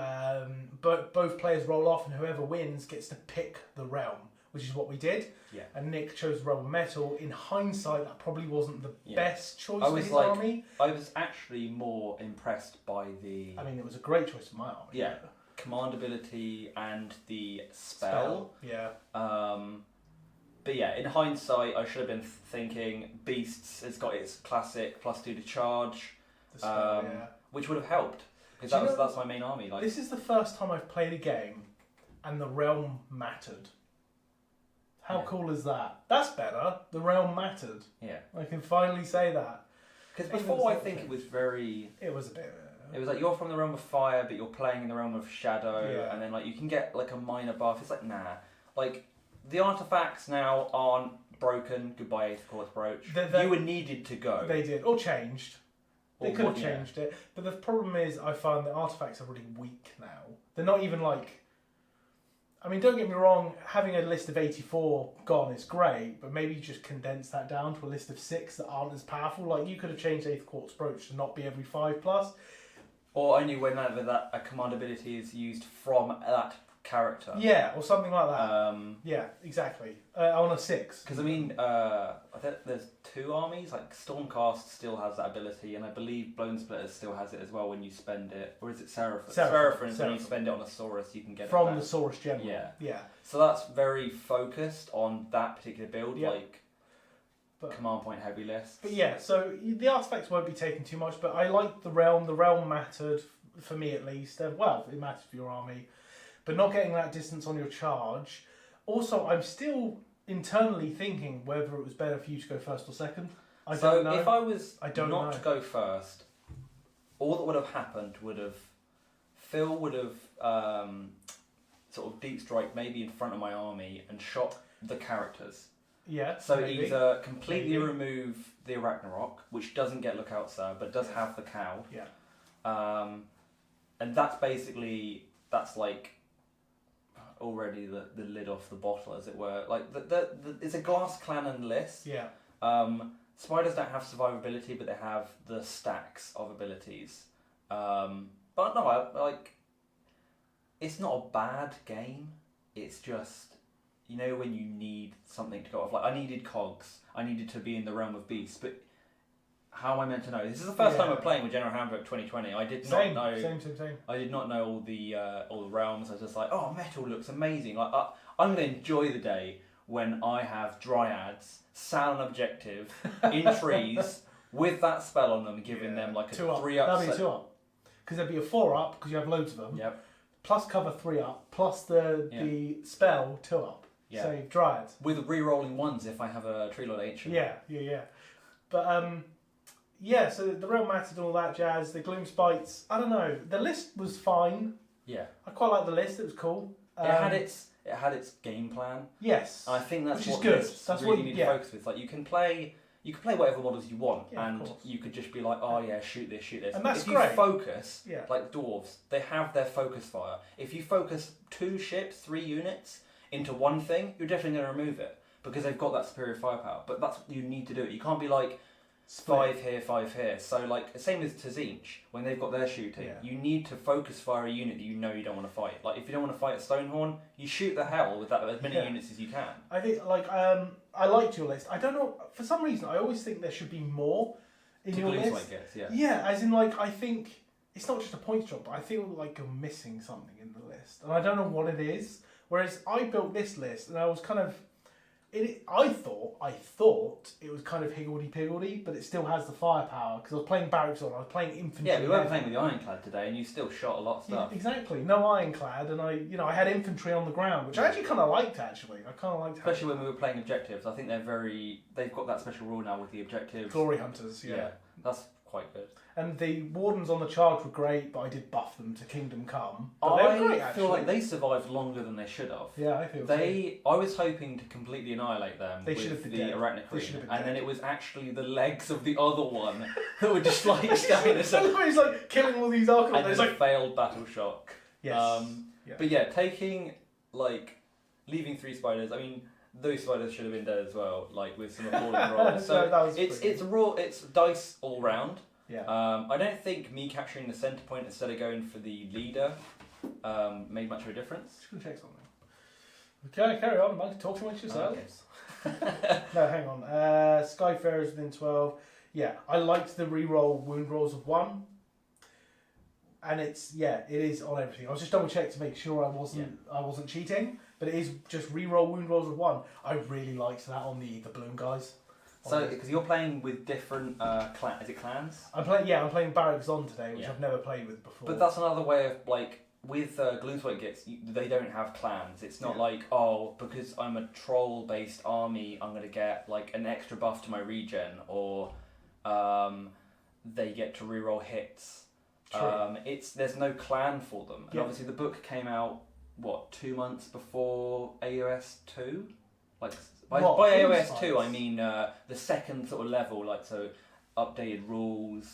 both players roll off, and whoever wins gets to pick the realm, which is what we did. Yeah. And Nick chose the realm of metal. In hindsight, that probably wasn't the best choice for his like, army. I was actually more impressed by the... I mean, it was a great choice for my army. Yeah. Command ability and the spell. Yeah. But yeah, in hindsight, I should have been thinking beasts. It's got its classic +2 to charge, The spell, which would have helped because that's my main army. Like, this is the first time I've played a game, and the realm mattered. How cool is that? That's better. The realm mattered. Yeah, I can finally say that. because before I think it was very. It was a bit. It was like you're from the realm of fire, but you're playing in the realm of shadow, and then like you can get like a minor buff. It's like nah, like the artifacts now aren't broken. Goodbye, Eighth Quartz Brooch. You were needed to go. They did, or changed. They could have yeah. changed it, but the problem is, I find that artifacts are really weak now. They're not even like. I mean, don't get me wrong. Having a list of 84 gone is great, but maybe you just condense that down to a list of 6 that aren't as powerful. Like you could have changed Eighth Quartz Brooch to not be every 5+. Or only whenever that a command ability is used from that character. Yeah, or something like that. Yeah, exactly. On a 6. Because I mean, I think there's 2 armies. Like Stormcast still has that ability, and I believe Blown Splitters still has it as well when you spend it. Or is it Seraphim? Seraphim. When you spend it on a Saurus, you can get from it back. the Saurus General. Yeah, yeah. So that's very focused on that particular build, But command point heavy list. But yeah, so the artifacts won't be taken too much, but I liked the realm. The realm mattered, for me at least. Well, it mattered for your army. But not getting that distance on your charge. Also, I'm still internally thinking whether it was better for you to go first or second. I don't know. If I was not to go first, all that would have happened would have... Phil would have sort of deep strike maybe in front of my army and shot the characters. Yeah. So either completely remove the Arachnarok, which doesn't get Lookout Sir, but does have the cow. Yeah. And that's basically, that's like already the lid off the bottle, as it were. Like it's a Glass Cannon list. Yeah. Spiders don't have survivability, but they have the stacks of abilities. But no, it's not a bad game. It's just, you know, when you need something to go off. Like, I needed cogs. I needed to be in the realm of beasts. But how am I meant to know? This is the first time I'm playing with General Handbook 2020. I did not know. Same. I did not know all the realms. I was just like, oh, metal looks amazing. Like, I'm going to enjoy the day when I have dryads, sound objective, in trees, with that spell on them, giving them like a 3 up. That'd be a 2 up. Because there'd be a 4 up, because you have loads of them. Yep. Plus cover 3 up, plus the spell 2 up. Yeah. So dryads. With re-rolling 1s if I have a Tree Lord Ancient. Yeah. But yeah, so the realm mattered and all that jazz. The Gloomspites, I don't know. The list was fine. Yeah. I quite liked the list. It was cool. It had its game plan. Yes. And I think that's which what is good. lists That's really what need to focus with. Like you can play whatever models you want, and of you could just be like, oh yeah, shoot this. And that's if great. you focus, like dwarves, they have their focus fire. If you focus 2 ships, 3 units into one thing, you're definitely going to remove it because they've got that superior firepower. But that's what you need to do. You can't be like 5 here, 5 here. So like same with Tzinch, when they've got their shooting, you need to focus fire a unit that you know you don't want to fight. Like if you don't want to fight a Stonehorn, you shoot the hell with that as many units as you can. I think I liked your list. I don't know, for some reason I always think there should be more in your list. Yeah, as in like I think it's not just a points drop, but I feel like you're missing something in the list, and I don't know what it is. Whereas I built this list, and I was kind of, I thought it was kind of higgledy-piggledy, but it still has the firepower, because I was playing barracks on, I was playing infantry. Yeah, we weren't playing with the Ironclad today, and you still shot a lot of stuff. Yeah, exactly, no Ironclad, and I had infantry on the ground, which I actually kind of liked, Especially when we were playing objectives. I think they've got that special rule now with the objectives. Glory Hunters, yeah. That's quite good. And the Wardens on the charge were great, but I did buff them to Kingdom Come. But they were great, feel like they survived longer than they should have. Yeah, I feel I was hoping to completely annihilate them with the Arachnarok, and then it was actually the legs of the other one that were just like stabbing us up. He's like killing all these Archons. And then failed Battle Shock. Yes. But leaving 3 spiders, I mean, those spiders should have been dead as well, like with some appalling rolls. So it's dice all round. Yeah. I don't think me capturing the centre point instead of going for the leader made much of a difference. Just gonna check something. Okay, carry on. I'm talking amongst yourselves. Okay. No, hang on. Skyfarers within 12. Yeah, I liked the reroll wound rolls of 1. And it is on everything. I was just double checked to make sure I wasn't cheating, but it is just reroll wound rolls of 1. I really liked that on the balloon guys. So, because you're playing with different is it clans? I'm playing Barracks on today, which I've never played with before. But that's another way of with Gloomspite Gitz, they don't have clans. It's not because I'm a troll-based army, I'm gonna get an extra buff to my regen, or they get to reroll hits. There's no clan for them, and obviously the book came out 2 months before AOS 2, By AOS 2, I mean the second sort of level, updated rules.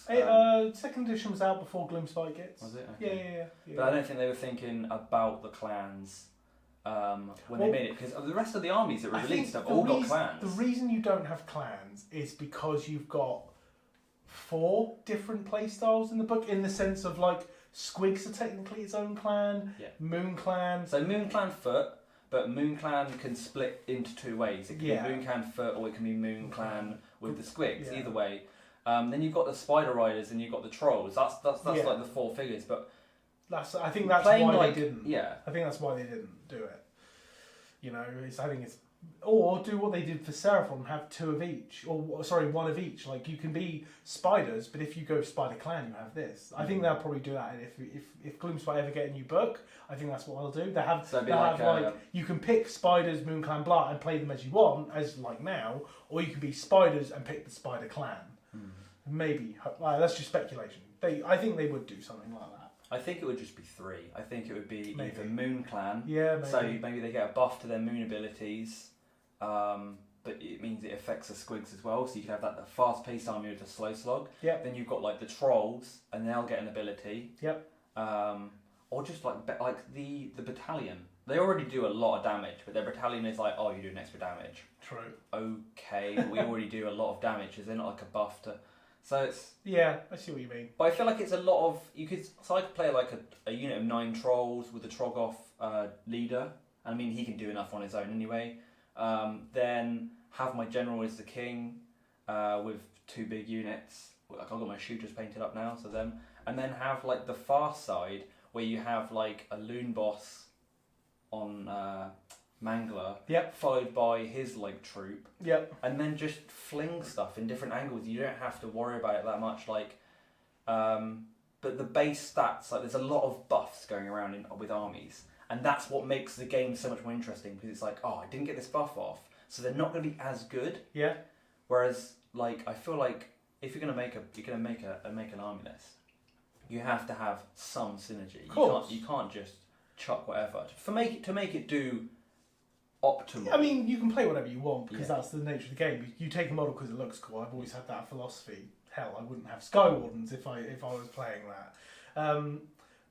Second edition was out before Gloomspite Gitz. Was it? Okay. Yeah. But I don't think they were thinking about the clans when they made it, because the rest of the armies that were released have all got clans. The reason you don't have clans is because you've got 4 different playstyles in the book, in the sense of Squigs are technically its own clan, Moon Clan. So Moon Clan Foot. But Moon Clan can split into 2 ways. It can be Moon Clan Foot, or it can be Moon Clan with the Squigs. Either way. Then you've got the Spider Riders and you've got the Trolls. That's like the 4 figures. But I think that's why they didn't. Yeah. I think that's why they didn't do it. Or do what they did for Seraphon and have 2 of each, or 1 of each. You can be spiders, but if you go Spider Clan, you have this. I think they'll probably do that if Gloomspite ever get a new book. I think that's what they'll do. They have you can pick spiders, Moon Clan, blah, and play them as you want, as now, or you can be spiders and pick the Spider Clan. Maybe that's just speculation. I think they would do something like that. I think it would just be 3. I think it would be either Moon Clan. Yeah, maybe. So maybe they get a buff to their moon abilities. But it means it affects the Squigs as well, so you can have that fast-paced army with a slow slog. Yep. Then you've got the Trolls, and they'll get an ability. Yep. Or just the Battalion. They already do a lot of damage, but their Battalion is you do an extra damage. True. Okay, we already do a lot of damage. Is there not a buff to? So it's... Yeah, I see what you mean. But I feel like it's a lot of... I could play a unit of 9 Trolls with a Troggoth leader. I mean, he can do enough on his own anyway. Then have my general as the king with 2 big units. I've got my shooters painted up now, so them. And then have the far side where you have a loon boss on Mangler, followed by his troop, and then just fling stuff in different angles. You don't have to worry about it that much. But the base stats, there's a lot of buffs going around with armies. And that's what makes the game so much more interesting, because it's I didn't get this buff off, so they're not going to be as good. Yeah. Whereas, I feel like if you're going to make an army list, you have to have some synergy. Of course. You can't just chuck whatever to make it do optimal. I mean, you can play whatever you want, because that's the nature of the game. You take a model because it looks cool. I've always had that philosophy. Hell, I wouldn't have Sky Wardens if I was playing that.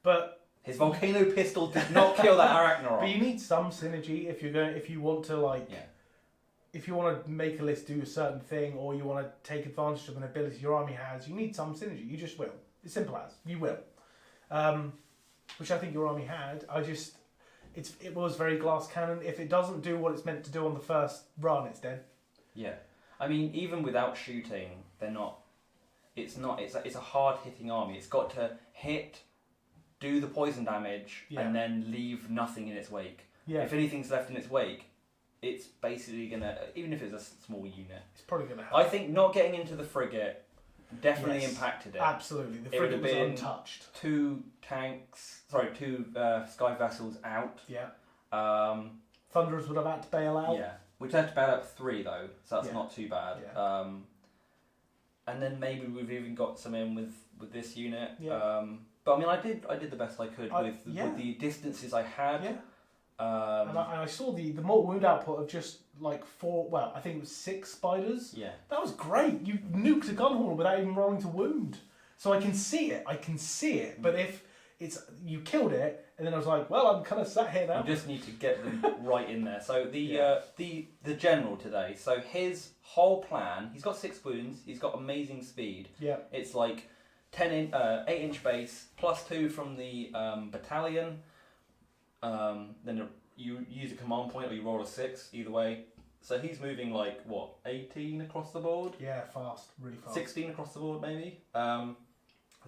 But his volcano pistol did not kill that Arachnarok. But you need some synergy if you want to if you want to make a list do a certain thing, or you want to take advantage of an ability your army has. You need some synergy. You just will. It's simple as you will. Which I think your army had. It was very glass cannon. If it doesn't do what it's meant to do on the first run, it's dead. Yeah, I mean, even without shooting, they're not. It's a hard hitting army. It's got to hit, do the poison damage, and then leave nothing in its wake. Yeah. If anything's left in its wake, it's basically gonna, even if it's a small unit, It's probably going to help. I think not getting into the frigate definitely Yes, impacted it. Absolutely. The It would frigate have was been untouched. two sky vessels out. Yeah. Um, Thunderers would have had to bail out. yeah, which had to bail out 3 though, so that's Yeah. not too bad. Yeah. And then maybe we've even got some in with this unit. Yeah. But I mean, I did the best I could with yeah. the distances I had. Yeah. And I saw the mortal wound output of just like 4, well, I think it was 6 spiders. Yeah. That was great. You nuked a gun hauler without even rolling to wound. So I can see it. But if you killed it, and then I was like, well, I'm kind of sat here now. You just need to get them right in there. So the general today. So his whole plan. He's got 6 wounds. He's got amazing speed. Yeah. It's like 8-inch base plus 2 from the battalion. Then you use a command point or you roll a 6. Either way. So he's moving like what 18 across the board. Yeah, fast, really fast. 16 across the board maybe. The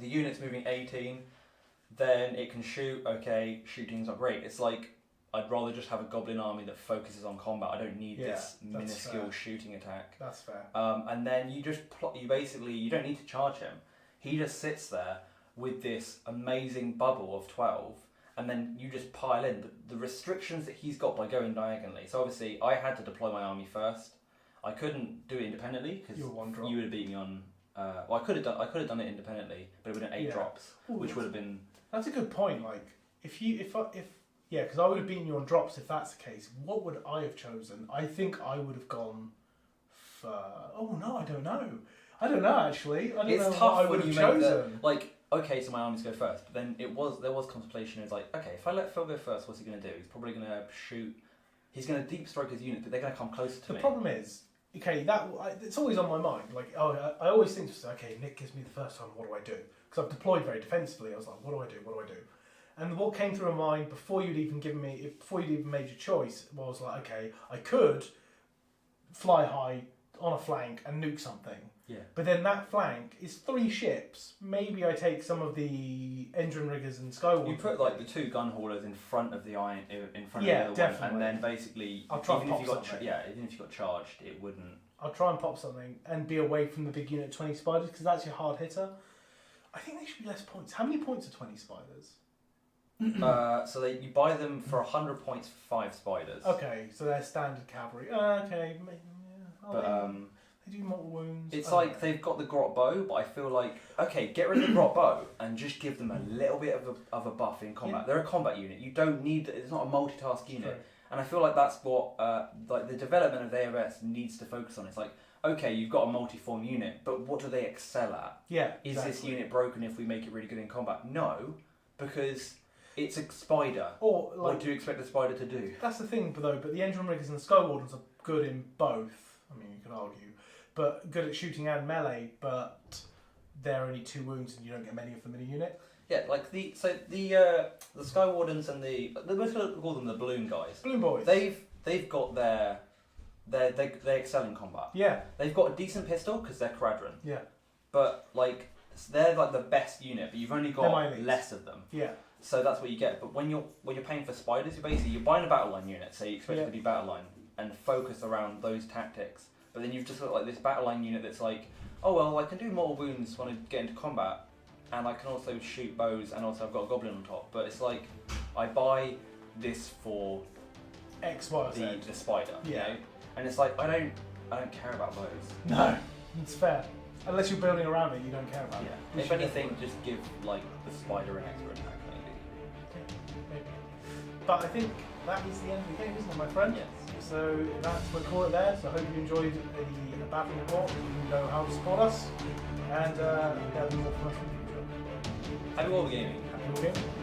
unit's moving 18. Then it can shoot. Okay, shooting's not great. It's like I'd rather just have a goblin army that focuses on combat. I don't need this minuscule shooting attack. That's fair. And then you just you don't need to charge him. He just sits there with this amazing bubble of 12, and then you just pile in. But the restrictions that he's got by going diagonally. So obviously I had to deploy my army first. I couldn't do it independently because you would have beat me on. Well, I could have done it independently, but it would have been 8 drops, which would have been. That's a good point. Like, because I would have beaten you on drops if that's the case. What would I have chosen? I think I would have gone for. Oh no, I don't know. Actually. I don't know It's what tough I would when have you chosen. okay, so my armies go first, but then there was contemplation. It's like, okay, if I let Phil go first, what's he going to do? He's probably going to shoot. He's going to deep strike his unit, but they're going to come closer to me. The problem is, okay, it's always on my mind. Like, I always think to myself, okay, Nick gives me the first time. What do I do? Because I've deployed very defensively. I was like, what do I do? And what came through my mind before you'd even made your choice was like, okay, I could fly high on a flank and nuke something. Yeah. But then that flank is 3 ships. Maybe I take some of the engine riggers and skywalkers. You put like the 2 gun haulers in front of the iron, in front Yeah, of the other definitely. one, and then basically, I'll try and even pop if you got something. even if you got charged, it wouldn't. I'll try and pop something and be away from the big unit 20 spiders because that's your hard hitter. I think they should be less points. How many points are 20 spiders? So you buy them for 100 points for 5 spiders. Okay, so they're standard cavalry. Okay, But they do mortal wounds. it's like they've got the grot bow, but I feel like okay, get rid of the grot bow and just give them a little bit of a buff in combat. Yeah. They're a combat unit. You don't need. It's not a multitask unit. True. And I feel like that's what like the development of the AOS needs to focus on. It's like, okay, you've got a multi-form unit, but what do they excel at? Yeah, Is this unit broken if we make it really good in combat? No, because it's a spider. Or like, what do you expect the spider to do? That's the thing, though. But the engine riggers and the skywardens are good in both. I mean, you could argue, but good at shooting and melee. But they're only 2 wounds, and you don't get many of them in a unit. Yeah, like the skywardens and the let's call them the balloon guys. Balloon boys. They've got they excel in combat. Yeah. They've got a decent pistol because they're Kharadron. Yeah. But like they're like the best unit, but you've only got less of them. Yeah. So that's what you get. But when you're paying for spiders, you're buying a Battleline unit, so you expect it to be Battleline and focus around those tactics. But then you've just got like this Battleline unit that's like, oh well, I can do mortal wounds when I get into combat, and I can also shoot bows, and also I've got a goblin on top. But it's like I buy this for X, Y, or Z. The spider. Yeah. You know? And it's like I don't care about bows. No, it's fair. Unless you're building around it, you don't care about it. If anything, just give like the spider an extra attack, maybe. Maybe. But I think that is the end of the game, isn't it, my friend? Yes. So we'll call it there. So I hope you enjoyed the battle report. You know how to support us, and there'll be more from us in the future. Happy Wargaming. Happy Wargaming.